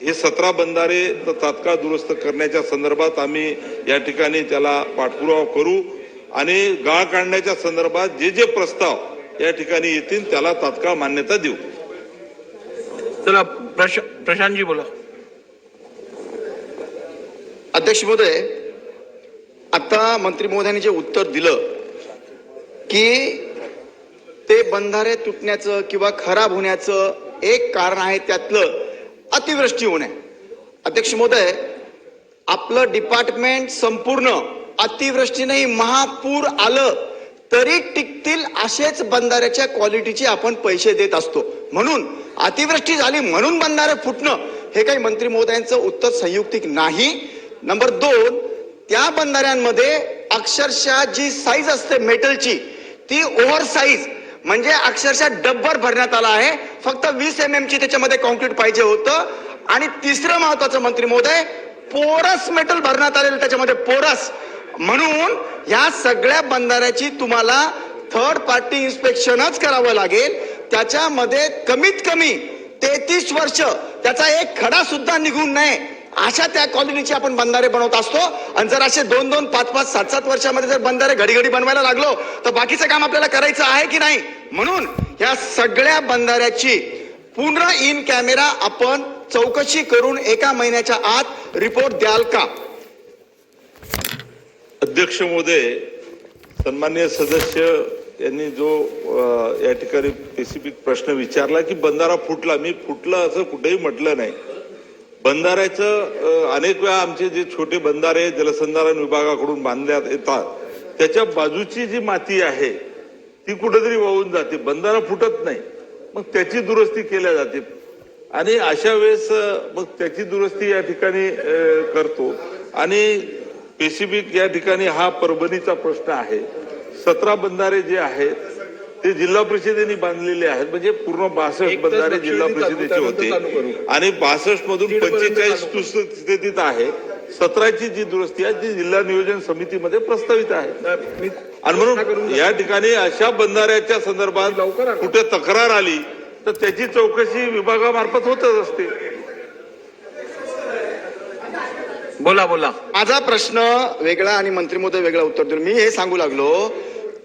हे 17 बंधारे तात्काळ दुरुस्त करण्याच्या संदर्भात आम्ही या ठिकाणी त्याला पाठपुरावा करू आणि गाळ काढण्याच्या संदर्भात जे जे प्रस्ताव या ठिकाणी येतील त्याला तात्काळ मान्यता देऊ. चला प्रशांतजी बोला. अध्यक्ष महोदय, आता मंत्री महोदयांनी जे उत्तर दिलं की ते बंधारे तुटण्याचं किंवा खराब होण्याचं एक कारण आहे त्यातलं अतिवृष्टी होणे. अध्यक्ष महोदय, आपलं डिपार्टमेंट संपूर्ण अतिवृष्टीनेही महापूर आलं तरी टिकतील असेच बंधाऱ्याच्या क्वालिटीचे आपण पैसे देत असतो. म्हणून अतिवृष्टी झाली म्हणून बंधारे फुटणं हे काही मंत्री महोदयांचं उत्तर संयुक्तिक नाही. नंबर 2, त्या बंधाऱ्यांमध्ये अक्षरशः जी साईज असते मेटलची ती ओव्हर साईज म्हणजे अक्षरशः डब्बर भरण्यात आला आहे. फक्त 20 mm ची त्याच्यामध्ये कॉन्क्रीट पाहिजे होतं. आणि तिसरं महत्वाचं मंत्री महोदय, पोरस मेटल भरण्यात आलेलं त्याच्यामध्ये पोरस. म्हणून या सगळ्या बंधाऱ्याची तुम्हाला थर्ड पार्टी इन्स्पेक्शनच करावं लागेल. त्याच्यामध्ये कमीत कमी 33 वर्ष त्याचा एक खडा सुद्धा निघून नये अशा त्या क्वालिटीचे आपण बंधारे बनवत असतो. आणि जर असे 2-2, 5-5, 7-7 वर्षामध्ये जर बंधारे घडी बनवायला लागलो तर बाकीचं काम आपल्याला करायचं आहे की नाही. म्हणून या सगळ्या बंधाऱ्याची पूर्ण इन कॅमेरा आपण चौकशी करून 1 महिन्याच्या आत रिपोर्ट द्याल का? अध्यक्ष महोदय, सन्माननीय सदस्य यांनी जो या ठिकाणी स्पेसिफिक प्रश्न विचारला की बंधारा फुटला, मी फुटला असं कुठेही म्हटलं नाही. बंधाऱ्याचं अनेक वेळा आमचे जे छोटे बंधारे जलसंधारण विभागाकडून बांधण्यात येतात त्याच्या बाजूची जी माती आहे ती कुठेतरी वाहून जाते, बंधारा फुटत नाही, मग त्याची दुरुस्ती केल्या जाते. आणि अशा वेळेस मग त्याची दुरुस्ती या ठिकाणी करतो. आणि स्पेसिफिक या ठिकाणी हा परभणीचा प्रश्न आहे. 17 बंधारे जे आहेत ते जिल्हा परिषदेने बांधलेले आहेत, म्हणजे पूर्ण 62 बंधारे जिल्हा परिषदेचे होते आणि 62 मधून 45 स्थितीत आहे. 17ची जी दुरुस्ती आहे ती जिल्हा नियोजन समितीमध्ये प्रस्तावित आहे. आणि म्हणून या ठिकाणी अशा बंधाऱ्याच्या संदर्भात कुठे तक्रार आली तर त्याची चौकशी विभागामार्फत होतच असते. बोला. माझा प्रश्न वेगळा आणि मंत्री महोदय वेगळा उत्तर देऊन मी हे सांगू लागलो,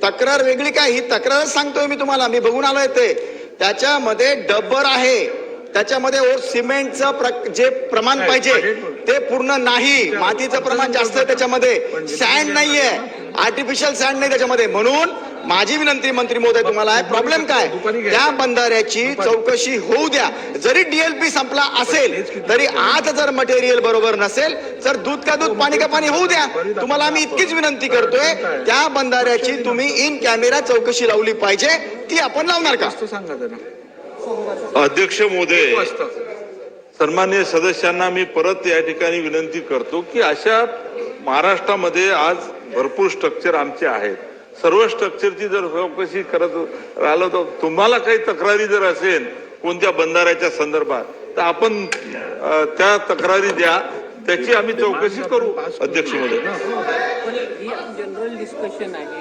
तक्रार वेगळी काय, ही तक्रारच सांगतोय मी तुम्हाला. मी बघून आलोय ते त्याच्यामध्ये डब्बर आहे, त्याच्यामध्ये सिमेंटचं जे प्रमाण पाहिजे ते पूर्ण नाही, मातीचं प्रमाण जास्त आहे त्याच्यामध्ये, सँड नाहीये, आर्टिफिशियल सँड नाही त्याच्यामध्ये. म्हणून माझी विनंती मंत्री महोदय तुम्हाला आहे, प्रॉब्लेम काय, त्या बंधाऱ्याची चौकशी होऊ द्या. जरी DLP संपला असेल तरी आज जर मटेरियल बरोबर नसेल तर दूध का दूध पाणी का पाणी होऊ द्या. तुम्हाला आम्ही इतकीच विनंती करतोय, त्या बंधाऱ्याची तुम्ही इन कॅमेरा चौकशी लावली पाहिजे. ती आपण लावणार का? अध्यक्ष महोदय, सन्माननीय सदस्यांना मी परत या ठिकाणी विनंती करतो की अशा महाराष्ट्रामध्ये आज भरपूर स्ट्रक्चर आमचे आहेत. सर्व स्ट्रक्चरची जर चौकशी करत राहिलो तर तुम्हाला काही तक्रारी जर असेल कोणत्या बंधाऱ्याच्या संदर्भात तर आपण त्या तक्रारी द्या. त्याची आम्ही चौकशी करू अध्यक्ष महोदय.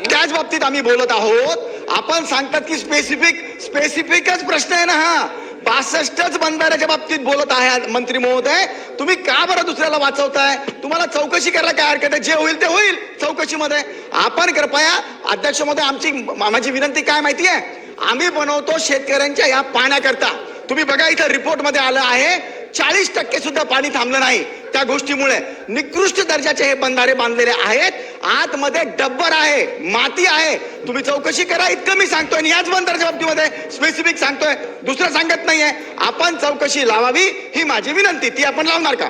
त्याच बाबतीत आम्ही बोलत आहोत. आपण सांगतात की स्पेसिफिकच प्रश्न आहे ना हा. 62च बंधाऱ्याच्या बाबतीत बोलत आहे मंत्री महोदय. तुम्ही का बरं दुसऱ्याला वाचवताय? तुम्हाला चौकशी करायला काय हरकत आहे? जे होईल ते होईल चौकशीमध्ये. आपण कृपया अध्यक्ष महोदय, माझी विनंती काय माहिती आहे, आम्ही बनवतो शेतकऱ्यांच्या या पाण्याकरता. तुम्ही बघा इथं रिपोर्ट मध्ये आलं आहे 40% सुद्धा पाणी थांबलं नाही. त्या गोष्टीमुळे निकृष्ट दर्जाचे हे बंधारे बांधलेले आहेत. आतमध्ये डब्बर आहे, माती आहे. तुम्ही चौकशी करा इतकं मी सांगतोय. आणि याच बंधाऱ्याच्या बाबतीमध्ये स्पेसिफिक सांगतोय, दुसरं सांगत नाहीये. आपण चौकशी लावावी ही माझी विनंती. ती आपण लावणार का?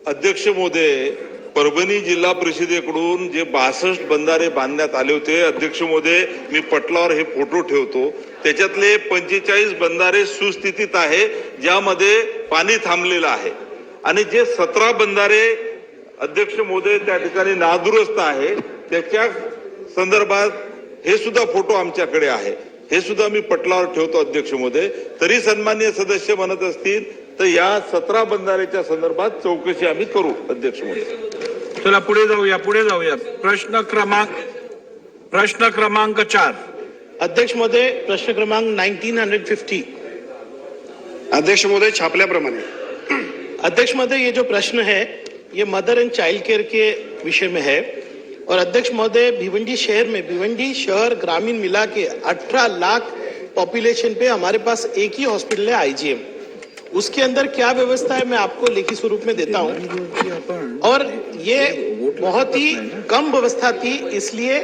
अध्यक्ष महोदय, परभणी जिल्हा परिषदेकडून जे 62 बंधारे बांधण्यात आले होते, अध्यक्ष महोदय मी पटलावर हे फोटो ठेवतो, त्याच्यातले 45 बंधारे सुस्थितीत आहे, ज्यामध्ये पाणी थांबलेलं आहे. आणि जे 17 बंधारे अध्यक्ष महोदय त्या ठिकाणी नादुरुस्त आहे, त्याच्या संदर्भात हे सुद्धा फोटो आमच्याकडे आहे. हे सुद्धा मी पटलावर ठेवतो अध्यक्ष महोदय. तरी सन्माननीय सदस्य म्हणत असतील तर या 17 बंधाऱ्याच्या संदर्भात चौकशी आम्ही करू अध्यक्ष महोदय. चला पुढे जाऊया. प्रश्न क्रमांक 4. अध्यक्ष महोदय, प्रश्न क्रमांक 1950. अध्यक्ष महोदय, छापल्याप्रमाणे. अध्यक्ष महोदय, ये जो प्रश्न है ये मदर एंड चाइल्ड केयर के विषय में है. और अध्यक्ष महोदय, भिवंडी शहर ग्रामीण मिला के 18 लाख पॉपुलेशन पे हमारे पास एक ही हॉस्पिटल है आईजीएम. उसके अंदर क्या व्यवस्था है मैं आपको लिखित स्वरूप में देता हूं. और ये बहुत ही कम व्यवस्था थी, इसलिए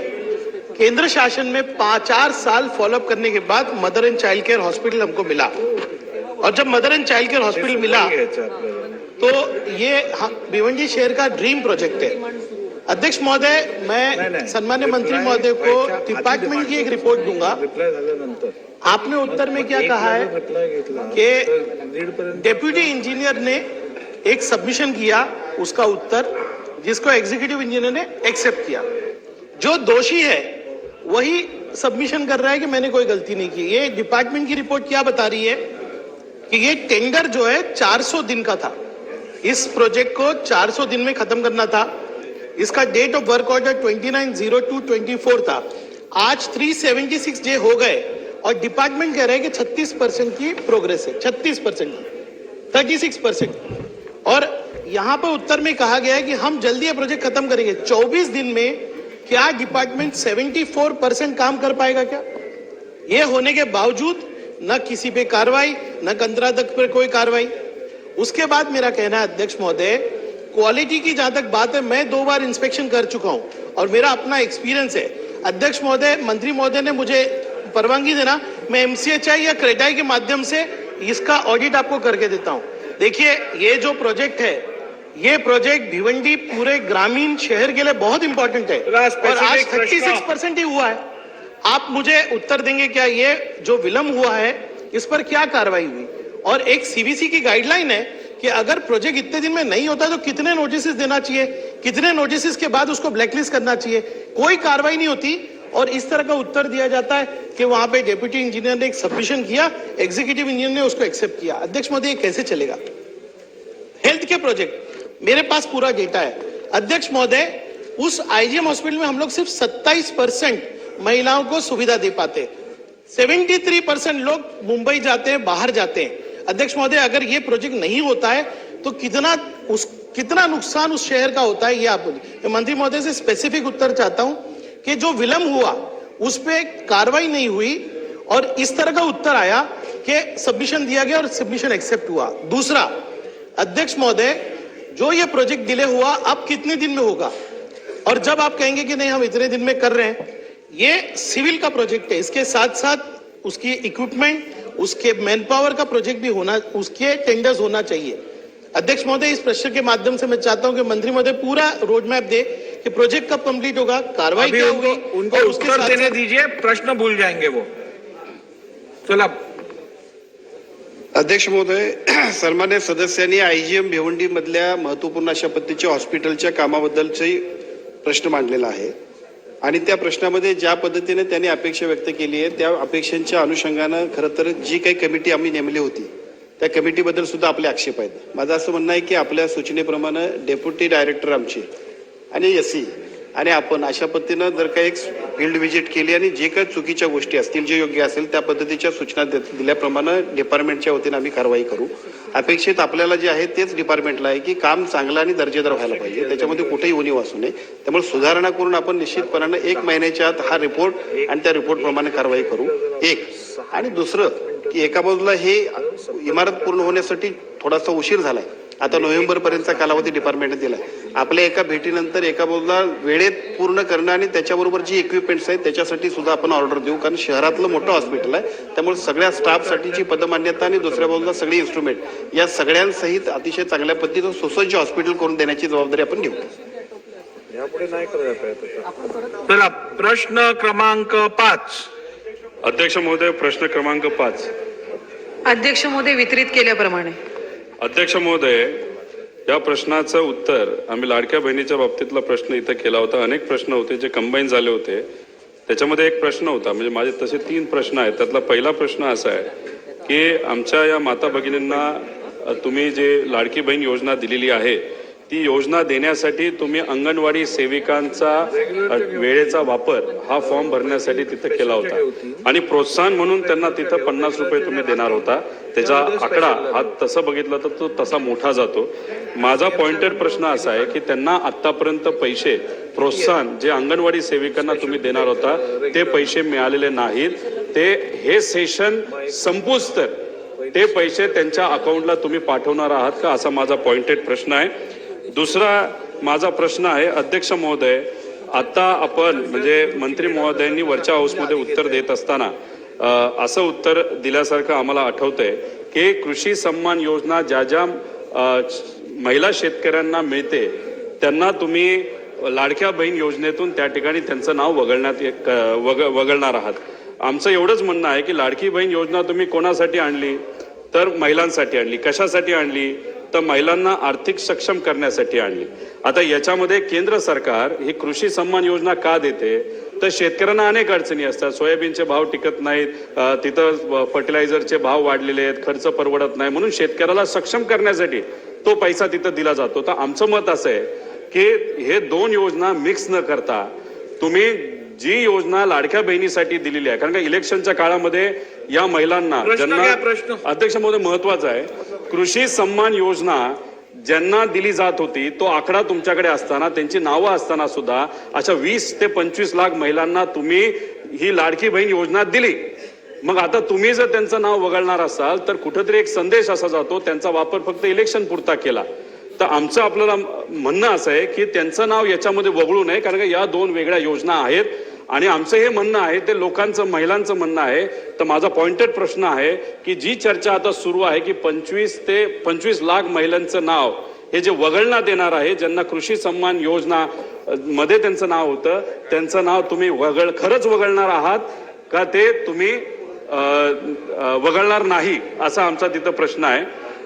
केंद्र शासन में 4 साल फॉलोअप करने के बाद mother end child care hospital हमको मिला. और जब mother end child care hospital मिला तो ये भिवंडी शहर का ड्रीम प्रोजेक्ट है. अध्यक्ष महोदय, मैं सम्मान्य मंत्री महोदय को डिपार्टमेंट की एक रिपोर्ट दूंगा. आपने उत्तर में क्या कहा है कि डेप्यूटी इंजीनियर ने एक सबमिशन किया, उसका उत्तर जिसको एग्जीक्यूटिव इंजीनियर ने एक्सेप्ट किया. जो दोषी है वही सबमिशन कर रहा है कि मैंने कोई गलती नहीं की. ये डिपार्टमेंट की रिपोर्ट क्या बता रही है कि ये टेंडर जो है 400 दिन का था. इस प्रोजेक्ट को 400 दिन में खत्म करना था. इसका डेट ऑफ वर्क ऑर्डर 29/02/24 था. आज 376 डे हो गए और डिपार्टमेंट कह रहे हैं कि 36% की प्रोग्रेस है. 36% की 36%. और यहां पर उत्तर में कहा गया है कि हम जल्दी ये प्रोजेक्ट खत्म करेंगे. 24 दिन में क्या डिपार्टमेंट 74% काम कर पाएगा क्या? ये होने के बावजूद न किसी पे कार्रवाई, न कंत्राटक पर कोई कार्रवाई. उसके बाद मेरा कहना है अध्यक्ष महोदय, क्वालिटी की जहां तक बात है, मैं 2 बार इंस्पेक्शन कर चुका हूं और मेरा अपना एक्सपीरियंस है. अध्यक्ष महोदय, मंत्री महोदय ने मुझे परवानगी देना, मैं MCHI या क्रेडाई के माध्यम से इसका ऑडिट आपको करके देता हूं. देखिए, ये जो प्रोजेक्ट है, ये प्रोजेक्ट भिवंडी पूरे ग्रामीण शहर के लिए बहुत इंपॉर्टेंट है और आज 36% ही हुआ है. आप मुझे उत्तर देंगे क्या ये जो विलंब हुआ है इस पर क्या कार्रवाई हुई? और एक CBC की गाइडलाइन है कि अगर प्रोजेक्ट इतने दिन में नहीं होता तो कितने नोटिस देना चाहिए, कितने नोटिस के बाद उसको ब्लैकलिस्ट करना चाहिए. कोई कार्रवाई नहीं होती और इस तरह का उत्तर दिया जाता है कि वहां पे डेप्यूटी इंजीनियर ने एक सबमिशन किया, एग्जीक्यूटिव इंजीनियर ने उसको एक्सेप्ट किया. अध्यक्ष महोदय, ये कैसे चलेगा? हेल्थ के प्रोजेक्ट मेरे पास पूरा डेटा है. अध्यक्ष महोदय, उस IGM हॉस्पिटल में हम लोग सिर्फ 27% महिलाओं को सुविधा दे पाते. 73% लोग मुंबई जाते हैं, बाहर जाते हैं. अध्यक्ष महोदय, अगर ये प्रोजेक्ट नहीं होता है तो कितना नुकसान उस शहर का होता है, ये आप बोलिए. मंत्री महोदय से स्पेसिफिक उत्तर चाहता हूं कि जो विलंब हुआ उस पर कार्रवाई नहीं हुई और इस तरह का उत्तर आया कि सबमिशन दिया गया और सबमिशन एक्सेप्ट हुआ. दूसरा, अध्यक्ष महोदय, जो ये प्रोजेक्ट डिले हुआ अब कितने दिन में होगा? और जब आप कहेंगे कि नहीं हम इतने दिन में कर रहे हैं, ये सिविल का प्रोजेक्ट है, इसके साथ साथ उसकी इक्विपमेंट, उसके मैन पावर का प्रोजेक्ट भी होना, उसके टेंडर्स होना चाहिए. अध्यक्ष महोदय, इस प्रश्न के माध्यम से मैं चाहता हूं कि मंत्री महोदय पूरा रोड मैप दे कि प्रोजेक्ट कब कंप्लीट होगा, कार्रवाई क्या होगी, उनको और उसके उत्तर साथ देने दीजिए, प्रश्न भूल जाएंगे वो. चला. अध्यक्ष महोदय, सन्मान्य सदस्यांनी IGM भिवंडी मधल्या महत्वपूर्ण अशा पद्धतीच्या हॉस्पिटलच्या कामाबद्दलचे प्रश्न मांडलेला आहे आणि त्या प्रश्नामध्ये ज्या पद्धतीने त्यांनी अपेक्षा व्यक्त केली आहे त्या अपेक्षांच्या अनुषंगानं खरं तर जी काही कमिटी आम्ही नेमली होती त्या कमिटीबद्दल सुद्धा आपले आक्षेप आहेत. माझं असं म्हणणं आहे की आपल्या सूचनेप्रमाणे डेप्युटी डायरेक्टर आमचे आणि एससी आणि आपण अशा पद्धतीनं जर काही एक फील्ड व्हिजिट केली आणि जे काही चुकीच्या गोष्टी असतील जे योग्य असेल त्या पद्धतीच्या सूचना दिल्याप्रमाणे डिपार्टमेंटच्या वतीनं आम्ही कारवाई करू. अपेक्षित आपल्याला जे आहे तेच डिपार्टमेंटला आहे की काम चांगलं आणि दर्जेदार व्हायला पाहिजे, त्याच्यामध्ये कुठेही उणीव असू नये. त्यामुळे सुधारणा करून आपण निश्चितपणाने 1 महिन्याच्या आत हा रिपोर्ट आणि त्या रिपोर्टप्रमाणे कारवाई करू. एक आणि दुसरं की एका बाजूला हे इमारत पूर्ण होण्यासाठी थोडासा उशीर झालाय. आता नोव्हेंबर पर्यंतचा कालावधी डिपार्टमेंटने दिलाय. आपल्या एका भेटीनंतर एका बाजूला वेळेत पूर्ण करणं आणि त्याच्याबरोबर जी इक्विपमेंट्स आहेत त्याच्यासाठी सुद्धा आपण ऑर्डर देऊ, कारण शहरातलं मोठं हॉस्पिटल आहे. त्यामुळे सगळ्या स्टाफसाठीची पदमान्यता आणि दुसऱ्या बाजूला सगळी इन्स्ट्रुमेंट या सगळ्यांसहित अतिशय चांगल्या पद्धतीनं सुसज्ज हॉस्पिटल करून देण्याची जबाबदारी आपण घेऊ. चला, प्रश्न क्रमांक 5. अध्यक्ष महोदय, प्रश्न क्रमांक 5. अध्यक्ष महोदय, वितरित केल्याप्रमाणे. अध्यक्ष महोदय, या प्रश्नाचं उत्तर आम्ही लाडक्या बहिणीच्या बाबतीतला प्रश्न इथं केला होता. अनेक प्रश्न होते जे कंबाईन झाले होते. त्याच्यामध्ये एक प्रश्न होता, म्हणजे माझे तसे 3 प्रश्न आहेत. त्यातला पहिला प्रश्न असा आहे की आमच्या या माता भगिनींना तुम्ही जे लाडकी बहीण योजना दिलेली आहे ती योजना देण्यासाठी तुम्ही अंगणवाडी सेविकांचा वेळेचा वापर हा फॉर्म भरण्यासाठी तिथं केला होता आणि प्रोत्साहन म्हणून त्यांना तिथं 50 रुपये तुम्ही देणार होता. त्याचा आकडा हा तसं बघितलं तर तो तसा मोठा जातो. माझा पॉइंटेड प्रश्न असा आहे की त्यांना आतापर्यंत पैसे प्रोत्साहन जे अंगणवाडी सेविकांना तुम्ही देणार होता ते पैसे मिळालेले नाहीत. ते हे सेशन संपूस तर ते पैसे त्यांच्या अकाउंटला तुम्ही पाठवणार आहात का, असा माझा पॉइंटेड प्रश्न आहे. दुसरा माझा प्रश्न आहे, अध्यक्ष महोदय, आता आपण म्हणजे मंत्री महोदयांनी वरच्या हाऊसमध्ये उत्तर देत असताना असं उत्तर दिल्यासारखं आम्हाला आठवतंय की कृषी सन्मान योजना ज्या ज्या महिला शेतकऱ्यांना मिळते त्यांना तुम्ही लाडक्या बहीण योजनेतून त्या ठिकाणी त्यांचं नाव वगळणार आहात. आमचं एवढंच म्हणणं आहे की लाडकी बहीण योजना तुम्ही कोणासाठी आणली तर महिलांसाठी आणली. कशासाठी आणली तर महिलांना आर्थिक सक्षम करण्यासाठी आणली. आता याच्यामध्ये केंद्र सरकार ही कृषी सन्मान योजना का देते तर शेतकऱ्यांना अनेक अडचणी असतात. सोयाबीनचे भाव टिकत नाहीत, तिथं फर्टिलायझरचे भाव वाढलेले आहेत, खर्च परवडत नाही, म्हणून शेतकऱ्याला सक्षम करण्यासाठी तो पैसा तिथं दिला जातो. तर आमचं मत असं आहे की हे 2 योजना मिक्स न करता तुम्ही जी योजना लाडक्या बहिणीसाठी दिलेली आहे, कारण का इलेक्शनच्या काळामध्ये या महिलांना ज्यांना अध्यक्ष महोदय महत्वाचं आहे कृषी सन्मान योजना ज्यांना दिली जात होती तो आकडा तुमच्याकडे असताना त्यांची नावं असताना सुद्धा अशा 20 ते 25 लाख महिलांना तुम्ही ही लाडकी बहीण योजना दिली. मग आता तुम्ही जर त्यांचं नाव वगळणार असाल तर कुठेतरी एक संदेश असा जातो त्यांचा वापर फक्त इलेक्शन पुरता केला. तर आमचं आपल्याला म्हणणं असं आहे की त्यांचं नाव याच्यामध्ये वगळू नये, कारण का या 2 वेगळ्या योजना आहेत आणि आमचं हे म्हणणं आहे ते लोकांचं महिलांचं म्हणणं आहे. तर माझा पॉइंटेड प्रश्न आहे की जी चर्चा आता सुरू आहे की 25 ते 25 लाख महिलांचं नाव हे जे वगळण्यात येणार आहे, ज्यांना कृषी सन्मान योजना मध्ये त्यांचं नाव होतं त्यांचं नाव तुम्ही खरंच वगळणार आहात का ते तुम्ही वगळणार नाही, असा आमचा तिथं प्रश्न आहे.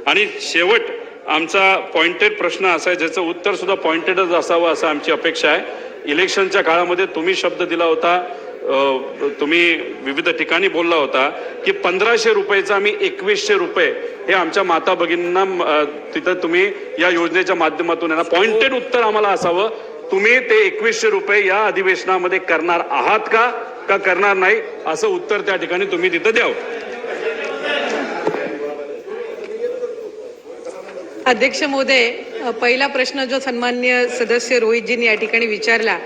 आणि शेवट आमचा पॉइंटेड प्रश्न असा आहे ज्याचं उत्तर सुद्धा पॉइंटेडच असावं असं आमची अपेक्षा आहे. इलेक्शनच्या काळामध्ये तुम्ही शब्द दिला होता, तुम्ही विविध ठिकाणी बोलला होता की 1500 रुपयाचा आम्ही 2100 रुपये हे आमच्या माता भगिनींना तिथं तुम्ही या योजनेच्या माध्यमातून यांना पॉइंटेड उत्तर आम्हाला असावं, तुम्ही ते 2100 रुपये या अधिवेशनामध्ये करणार आहात का करणार नाही, असं उत्तर त्या ठिकाणी तुम्ही तिथं द्यावं. अध्यक्ष महोदय, पहिला प्रश्न जो सन्माननीय सदस्य रोहितजींनी या ठिकाणी विचारला,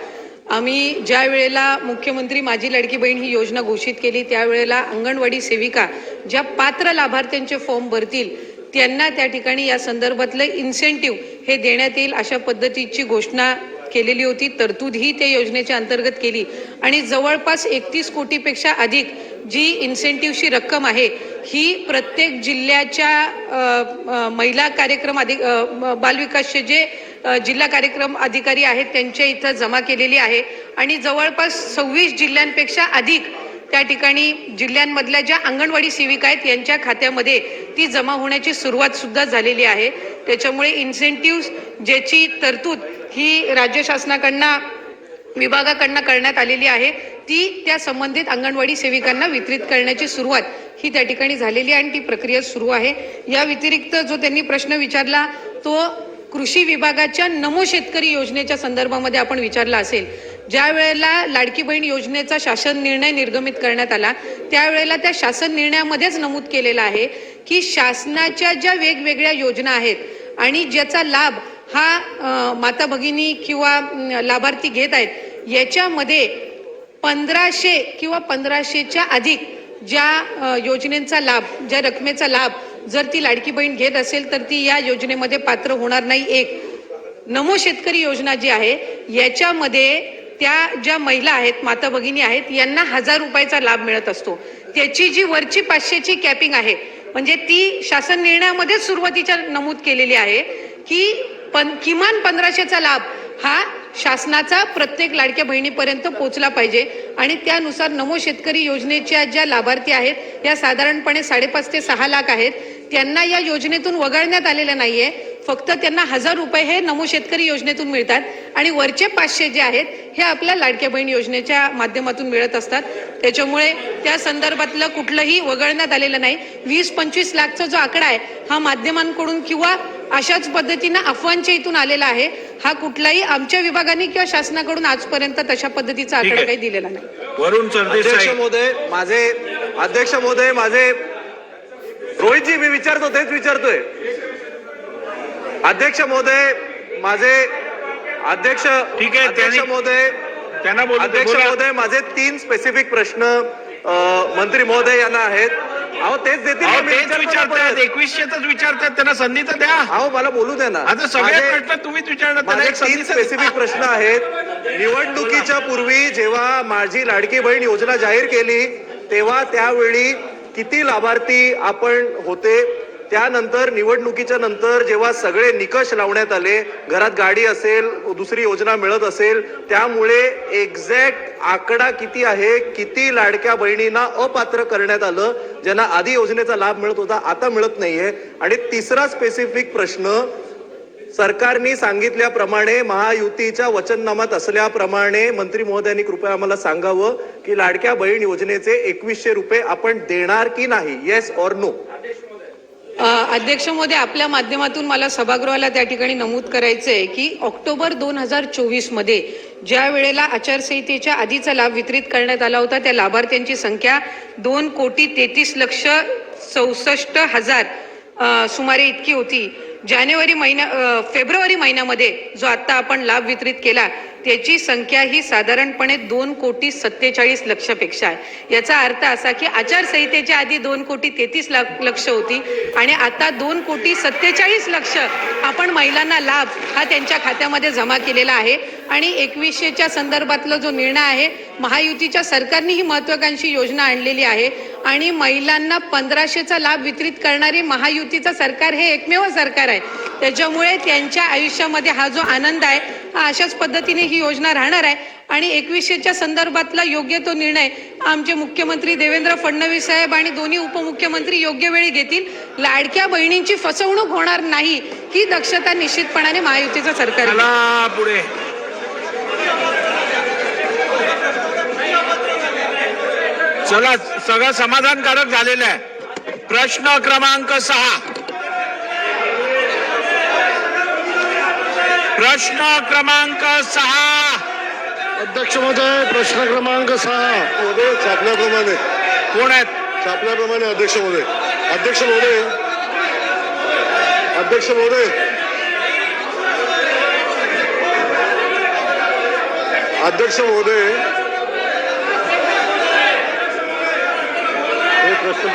आम्ही ज्या वेळेला मुख्यमंत्री माझी लाडकी बहीण ही योजना घोषित केली त्यावेळेला अंगणवाडी सेविका ज्या पात्र लाभार्थ्यांचे फॉर्म भरतील त्यांना त्या ठिकाणी या संदर्भातलं इन्सेंटिव्ह हे देण्यात येईल अशा पद्धतीची घोषणा केलेली होती. तरतूद ही त्या योजनेच्या अंतर्गत केली आणि जवळपास 31 कोटीपेक्षा अधिक जी इन्सेंटिव्हची रक्कम आहे ही प्रत्येक जिल्ह्याच्या महिला कार्यक्रम बालविकासचे जे जिल्हा कार्यक्रम अधिकारी आहेत त्यांच्या इथं जमा केलेली आहे आणि जवळपास 26 जिल्ह्यांपेक्षा अधिक त्या ठिकाणी जिल्ह्यांमधल्या ज्या अंगणवाडी सेविका आहेत यांच्या खात्यामध्ये ती जमा होण्याची सुरुवात सुद्धा झालेली आहे. त्याच्यामुळे इन्सेंटिव्ह ज्याची तरतूद ही राज्य शासनाकडनं विभागाकडनं करण्यात आलेली आहे ती त्या संबंधित अंगणवाडी सेविकांना वितरित करण्याची सुरुवात ही त्या ठिकाणी झालेली आहे आणि ती प्रक्रिया सुरू आहे. या व्यतिरिक्त जो त्यांनी प्रश्न विचारला तो कृषी विभागाच्या नमो शेतकरी योजनेच्या संदर्भामध्ये आपण विचारला असेल. ज्या वेळेला लाडकी बहीण योजनेचा शासन निर्णय निर्गमित करण्यात आला त्यावेळेला त्या शासन निर्णयामध्येच नमूद केलेलं आहे की शासनाच्या ज्या वेगवेगळ्या योजना आहेत आणि ज्याचा लाभ हा माता भगिनी किंवा लाभार्थी घेत आहेत याच्यामध्ये 1500 किंवा 1500च्या अधिक ज्या योजनेचा लाभ, ज्या रकमेचा लाभ जर ती लाडकी बहीण घेत असेल तर ती या योजनेमध्ये पात्र होणार नाही. एक नमो शेतकरी योजना जी आहे याच्यामध्ये त्या ज्या महिला आहेत, माता भगिनी आहेत, यांना 1000 रुपयाचा लाभ मिळत असतो. त्याची जी वरची 500ची कॅपिंग आहे म्हणजे ती शासन निर्णयामध्येच सुरुवातीच्या नमूद केलेली आहे की किमान 1500चा लाभ हा शासनाचा प्रत्येक लाडक्या बहिणीपर्यंत पोहोचला पाहिजे आणि त्यानुसार नमो शेतकरी योजनेच्या ज्या लाभार्थी आहेत या साधारणपणे 5.5 ते 6 लाख आहेत. त्यांना या योजनेतून वगळण्यात आलेलं नाहीये. फक्त त्यांना 1000 रुपये हे नमो शेतकरी योजनेतून मिळतात आणि वरचे 500 जे आहेत हे आपल्या लाडक्या बहीण योजनेच्या माध्यमातून मिळत असतात. त्याच्यामुळे त्या संदर्भातलं कुठलंही वगळण्यात आलेलं नाही. 20-25 लाखचा जो आकडा आहे हा माध्यमांकडून किंवा अशाच पद्धतीनं अफवांच्या इथून आलेला आहे. हा कुठलाही आमच्या विभागाने किंवा शासनाकडून आजपर्यंत तशा पद्धतीचा आकडा काही दिलेला नाही. वरुण सरदेसाई. अध्यक्ष महोदय माझे रोहितजी मी विचारतो तेच विचारतोय. अध्यक्ष महोदय माझे अध्यक्ष ठीक आहे, अध्यक्ष महोदय त्यांना बोलू दे, अध्यक्ष बोला. महोदय माझे 3 स्पेसिफिक प्रश्न मंत्री महोदय यांना आहेत. अहो तेच देतील ना, मी तेच विचारतो ना विचारतात, परत. 2100च विचारतात, त्यांना संधी तर द्या. अहो मला बोलू द्या ना. आता सगळे माझे- प्रश्न तुम्हीच विचारणार, त्यांना माझे एक संधी 3 तर द्या. स्पेसिफिक प्रश्न आहेत. निवडणुकीच्या पूर्वी जेव्हा माझी लाडकी बहीण योजना जाहीर केली तेव्हा त्यावेळी किती लाभार्थी आपण होते? त्यानंतर निवडणुकीच्या नंतर जेव्हा सगळे निकष लावण्यात आले, घरात गाडी असेल, दुसरी योजना मिळत असेल, त्यामुळे एक्झॅक्ट आकडा किती आहे, किती लाडक्या बहिणींना अपात्र करण्यात आलं ज्यांना आधी योजनेचा लाभ मिळत होता आता मिळत नाहीये. आणि तिसरा स्पेसिफिक प्रश्न, सरकारने सांगितल्याप्रमाणे महायुतीच्या वचननामात असल्याप्रमाणे मंत्री महोदयांनी कृपया आम्हाला सांगावं की लाडक्या बहीण योजनेचे 2100 रुपये आपण देणार की नाही? Yes or no? अध्यक्ष महोदय, आपल्या माध्यमातून मला सभागृहाला त्या ठिकाणी नमूद करायचं आहे की ऑक्टोबर 2024 मध्ये ज्या वेळेला आचारसंहितेच्या आधीचा लाभ वितरित करण्यात आला होता त्या लाभार्थ्यांची संख्या 2,33,64,000 सुमारे इतकी होती. फेब्रुवारी महिन्यामध्ये जो आता आपण लाभ वितरित केला त्याची संख्या ही साधारणपणे 2,47,00,000 पेक्षा आहे. याचा अर्थ असा की आचारसंहितेच्या आधी 2,33,00,000 होती आणि आता 2,47,00,000 आपण महिलांना लाभ हा त्यांच्या खात्यामध्ये जमा केलेला आहे. आणि 2100च्या संदर्भातला जो निर्णय आहे, महायुतीच्या सरकारने ही महत्वाकांक्षी योजना आणलेली आहे आणि महिलांना 1500चा लाभ वितरित करणारे महायुतीचं सरकार हे एकमेव सरकार आहे. त्याच्यामुळे त्यांच्या आयुष्यामध्ये हा जो आनंद आहे हा अशाच पद्धतीने ही योजना राहणार आहे. आणि 2100च्या संदर्भातला योग्य तो निर्णय आमचे मुख्यमंत्री देवेंद्र फडणवीस साहेब आणि दोन्ही उपमुख्यमंत्री योग्य वेळी घेतील. लाडक्या बहिणींची फसवणूक होणार नाही ही दक्षता निश्चितपणाने महायुतीचं सरकार घेईल. चला पुढे. चला, सगळं समाधानकारक झालेलं आहे. प्रश्न क्रमांक 6. प्रश्न क्रमांक 6. अध्यक्ष महोदय, प्रश्न क्रमांक 6. महोदय छापल्याप्रमाणे कोण आहेत? छापल्याप्रमाणे अध्यक्ष महोदय. अध्यक्ष महोदय अध्यक्ष महोदय अध्यक्ष महोदय हे प्रश्न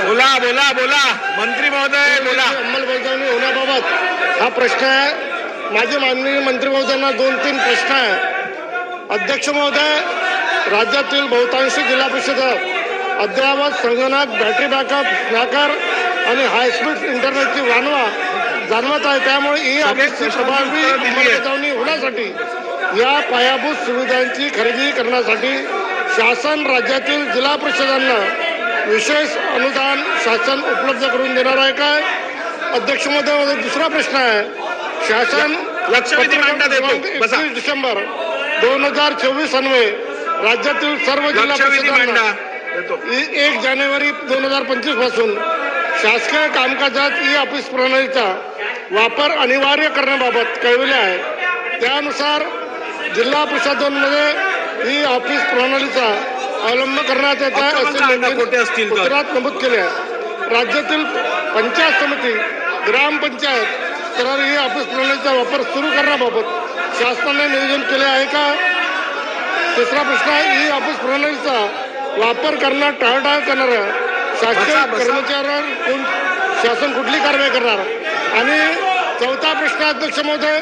बोला बोला बोला, मंत्री महोदय बोला. अंमलबजावणी होण्याबाबत हा प्रश्न आहे. माझे माननीय मंत्री महोदयांना 2-3 प्रश्न आहे. अध्यक्ष महोदय, राज्यातील बहुतांश जिल्हा परिषद अद्ययावत संगणक, बॅटरी बॅकअप, स्नॅकर आणि हायस्पीड इंटरनेटची जाणवत आहे. त्यामुळे ही ऑफिसची प्रभावी अंमलबजावणी होण्यासाठी या पायाभूत सुविधांची खरेदी करण्यासाठी शासन राज्यातील जिल्हा परिषदांना विशेष अनुदान शासन उपलब्ध करून देणार आहे काय? अध्यक्ष महोदय, माझा दुसरा प्रश्न आहे. शासन लक्षवेधी मांडण्यात येतो. बसा. 21 डिसेंबर 2024 अन्वये राज्यातील सर्व जिल्हा लक्षवेधी परिषदांना मांडा देतो. 1 जानेवारी 2025 पासून शासकीय कामकाजात ई ऑफिस प्रणालीचा वापर अनिवार्य करण्याबाबत कळविले आहे. त्यानुसार जिल्हा परिषदांमध्ये ई ऑफिस प्रणालीचा अवलंब करण्यात येत आहे असे पत्रात नमूद केले आहे. राज्यातील पंचायत समिती ग्रामपंचायत स्तरावर ई ऑफिस प्रणालीचा वापर सुरू करण्याबाबत शासनाने नियोजन केले आहे का? तिसरा प्रश्न, ई ऑफिस प्रणालीचा वापर करण्यात टाळाटाळ करणाऱ्या शासकीय कर्मचाऱ्यांवर शासन कुठली कारवाई करणार? आणि चौथा प्रश्न, अध्यक्ष महोदय,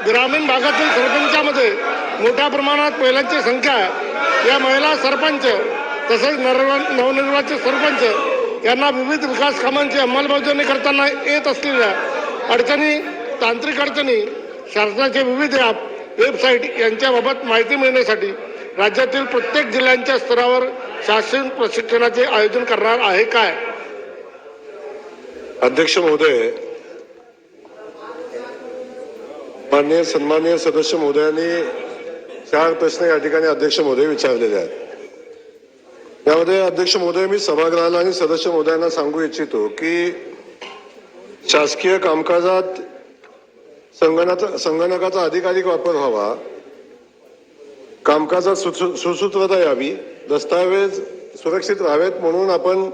ग्रामीण भागातील सरपंचामध्ये मोठ्या प्रमाणात महिलांची संख्या आहे. या महिला सरपंच तसेच नवनिर्वाचित सरपंच यांना विविध विकास कामांची अंमलबजावणी करताना येत असलेल्या अडचणी, तांत्रिक अडचणी, शासनाचे विविध ॲप, वेबसाईट यांच्याबाबत माहिती मिळण्यासाठी राज्यातील प्रत्येक जिल्ह्यांच्या स्तरावर शासन प्रशिक्षणाचे आयोजन करणार आहे काय? अध्यक्ष महोदय, सन्माननीय सदस्य महोदयांनी 4 प्रश्न या ठिकाणी अध्यक्ष महोदय विचारलेले आहेत. यामध्ये अध्यक्ष महोदय, मी सभागृहाला आणि सदस्य महोदयांना सांगू इच्छितो की शासकीय कामकाजात संगणकाचा अधिकाधिक वापर व्हावा, कामकाजात सुसूत्रता यावी, दस्तावेज सुरक्षित राहावेत म्हणून आपण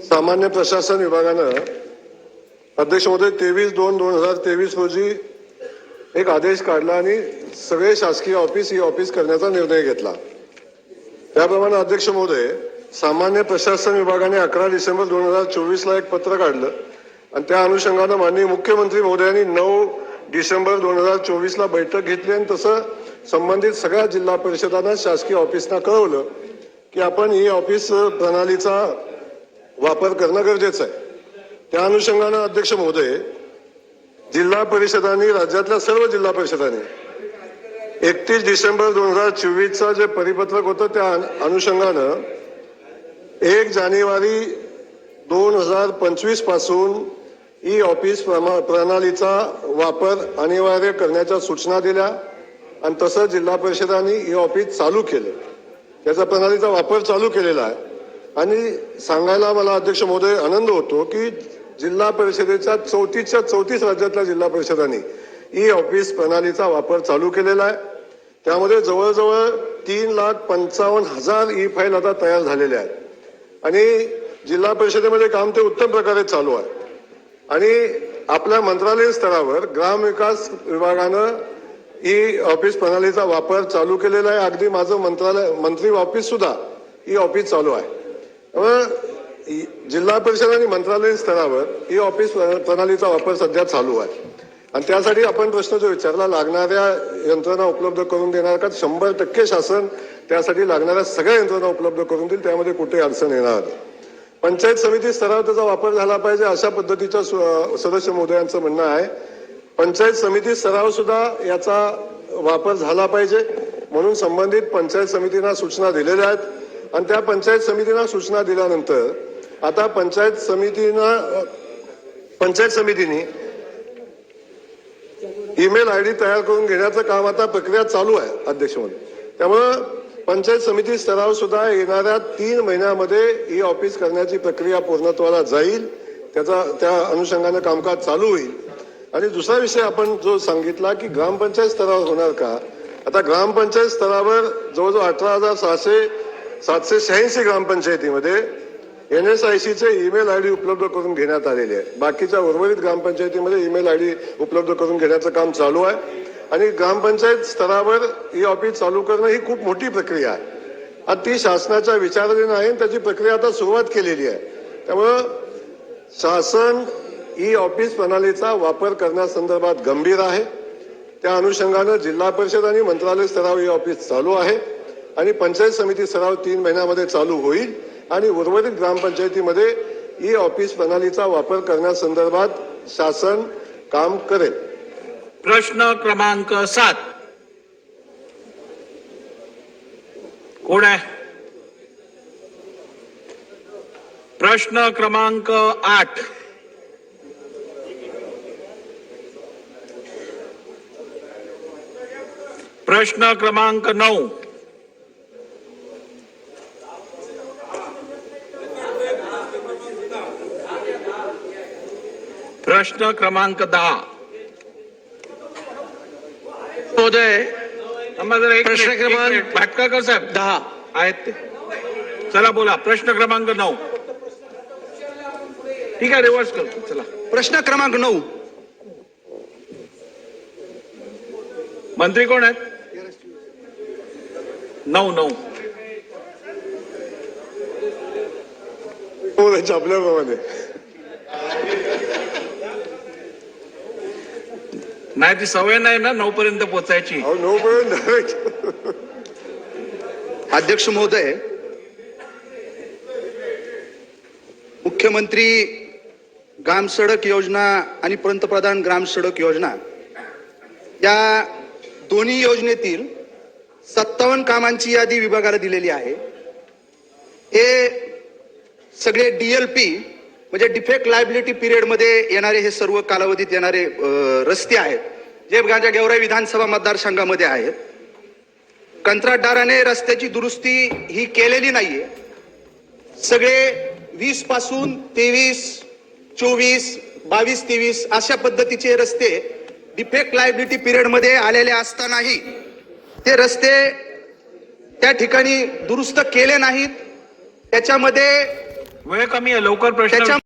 सामान्य प्रशासन विभागानं अध्यक्ष महोदय 23/2/2023 रोजी एक आदेश काढला आणि सगळे शासकीय ऑफिस ई ऑफिस करण्याचा निर्णय घेतला. त्याप्रमाणे अध्यक्ष महोदय, सामान्य प्रशासन विभागाने 11 डिसेंबर 2024 एक पत्र काढलं आणि त्या अनुषंगानं माननीय मुख्यमंत्री महोदयांनी 9 डिसेंबर 2024 बैठक घेतली आणि तसं संबंधित सगळ्या जिल्हा परिषदांना, शासकीय ऑफिसना कळवलं की आपण ई ऑफिस प्रणालीचा वापर करणं गरजेचं आहे. त्या अनुषंगानं अध्यक्ष महोदय, जिल्हा परिषदांनी, राज्यातल्या सर्व जिल्हा परिषदांनी 31 डिसेंबर 2024 जे परिपत्रक होतं त्या अनुषंगानं 1 जानेवारी 2025 पासून ई ऑफिस प्रणालीचा वापर अनिवार्य करण्याच्या सूचना दिल्या आणि तसं जिल्हा परिषदांनी ई ऑफिस चालू केलं, त्याचा प्रणालीचा वापर चालू केलेला आहे. आणि सांगायला मला अध्यक्ष महोदय आनंद होतो की जिल्हा परिषदेच्या 34 राज्यातल्या जिल्हा परिषदांनी ई ऑफिस प्रणालीचा वापर चालू केलेला आहे. त्यामध्ये जवळजवळ 3,55,000 ई फाईल आता तयार झालेल्या आहेत आणि जिल्हा परिषदेमध्ये काम ते उत्तम प्रकारे चालू आहे. आणि आपल्या मंत्रालय स्तरावर ग्रामविकास विभागानं ई ऑफिस प्रणालीचा वापर चालू केलेला आहे. अगदी माझं मंत्री ऑफिस सुद्धा ई ऑफिस चालू आहे. त्यामुळे जिल्हा परिषद आणि मंत्रालयीन स्तरावर ई ऑफिस प्रणालीचा वापर सध्या चालू आहे आणि त्यासाठी आपण प्रश्न जो विचारला, लागणाऱ्या यंत्रणा उपलब्ध करून देणार का? 100% शासन त्यासाठी लागणाऱ्या सगळ्या यंत्रणा उपलब्ध करून देईल, त्यामध्ये कुठेही अडचण येणार नाही. पंचायत समिती स्तरावर त्याचा वापर झाला पाहिजे अशा पद्धतीच्या सदस्य महोदयांचं म्हणणं आहे. पंचायत समिती स्तरावर सुद्धा याचा वापर झाला पाहिजे म्हणून संबंधित पंचायत समितींना सूचना दिलेल्या आहेत आणि त्या पंचायत समितींना सूचना दिल्यानंतर आता पंचायत समितीने ईमेल आयडी तयार करून घेण्याचं काम आता प्रक्रिया चालू आहे अध्यक्ष महोदय. त्यामुळं पंचायत समिती स्तरावर सुद्धा येणाऱ्या 3 महिन्यामध्ये ई ऑफिस करण्याची प्रक्रिया पूर्णत्वाला जाईल, त्या अनुषंगाने कामकाज चालू होईल. आणि दुसरा विषय आपण जो सांगितला की ग्रामपंचायत स्तरावर होणार का? आता ग्रामपंचायत स्तरावर जवळजवळ 18,786 ग्रामपंचायतीमध्ये NSICचे ईमेल आयडी उपलब्ध करून घेण्यात आलेले आहे. बाकीच्या उर्वरित ग्रामपंचायतीमध्ये ईमेल आयडी उपलब्ध करून घेण्याचं काम चालू आहे आणि ग्रामपंचायत स्तरावर ई ऑफिस चालू करणं ही खूप मोठी प्रक्रिया आहे. आता ती शासनाच्या विचाराधीन आहे आणि त्याची प्रक्रिया आता सुरुवात केलेली आहे. त्यामुळं शासन ई ऑफिस प्रणालीचा वापर करण्यासंदर्भात गंभीर आहे. त्या अनुषंगानं जिल्हा परिषद आणि मंत्रालय स्तरावर ई ऑफिस चालू आहे आणि पंचायत समिती स्तरावर 3 महिन्यामध्ये चालू होईल आणि उर्वरित ग्रामपंचायतीमध्ये ई ऑफिस प्रणालीचा वापर करण्यासंदर्भात शासन काम करेल. प्रश्न क्रमांक 7 कोण आहे? प्रश्न क्रमांक 8 प्रश्न क्रमांक 9 प्रश्न क्रमांक 10. महोदय, थांबा जरा एक प्रश्न मिनिट, एक क्रमांक मिनिट. भाटकाळकर साहेब 10. आहेत ते. चला बोला. प्रश्न क्रमांक 9. ठीक आहे, रिव्हर्स करतो. चला. प्रश्न क्रमांक 9. मंत्री कोण आहेत? 9. बोलायचं आपल्याप्रमाणे. नाही ती सवय नाही ना 9 पर्यंत पोहोचायची. अहो 9 पर्यंत. अध्यक्ष महोदय, मुख्यमंत्री ग्राम सडक योजना आणि पंतप्रधान ग्राम सडक योजना या दोन्ही योजनेतील 57 कामांची यादी विभागाला दिलेली आहे. हे सगळे DLP म्हणजे डिफेक्ट लायबिलिटी पिरियड मध्ये येणारे हे सर्व कालावधीत येणारे रस्ते आहेत जे माझ्या गेवराई विधानसभा मतदारसंघामध्ये आहेत. कंत्राटदाराने रस्त्याची दुरुस्ती ही केलेली नाहीये. सगळे 20 पासून 23, 24, 22, 23 अशा पद्धतीचे रस्ते डिफेक्ट लायबिलिटी पिरियड मध्ये आलेले असतानाही ते रस्ते त्या ठिकाणी दुरुस्त केले नाहीत. त्याच्यामध्ये वेळ कमी आहे, लवकर प्रश्न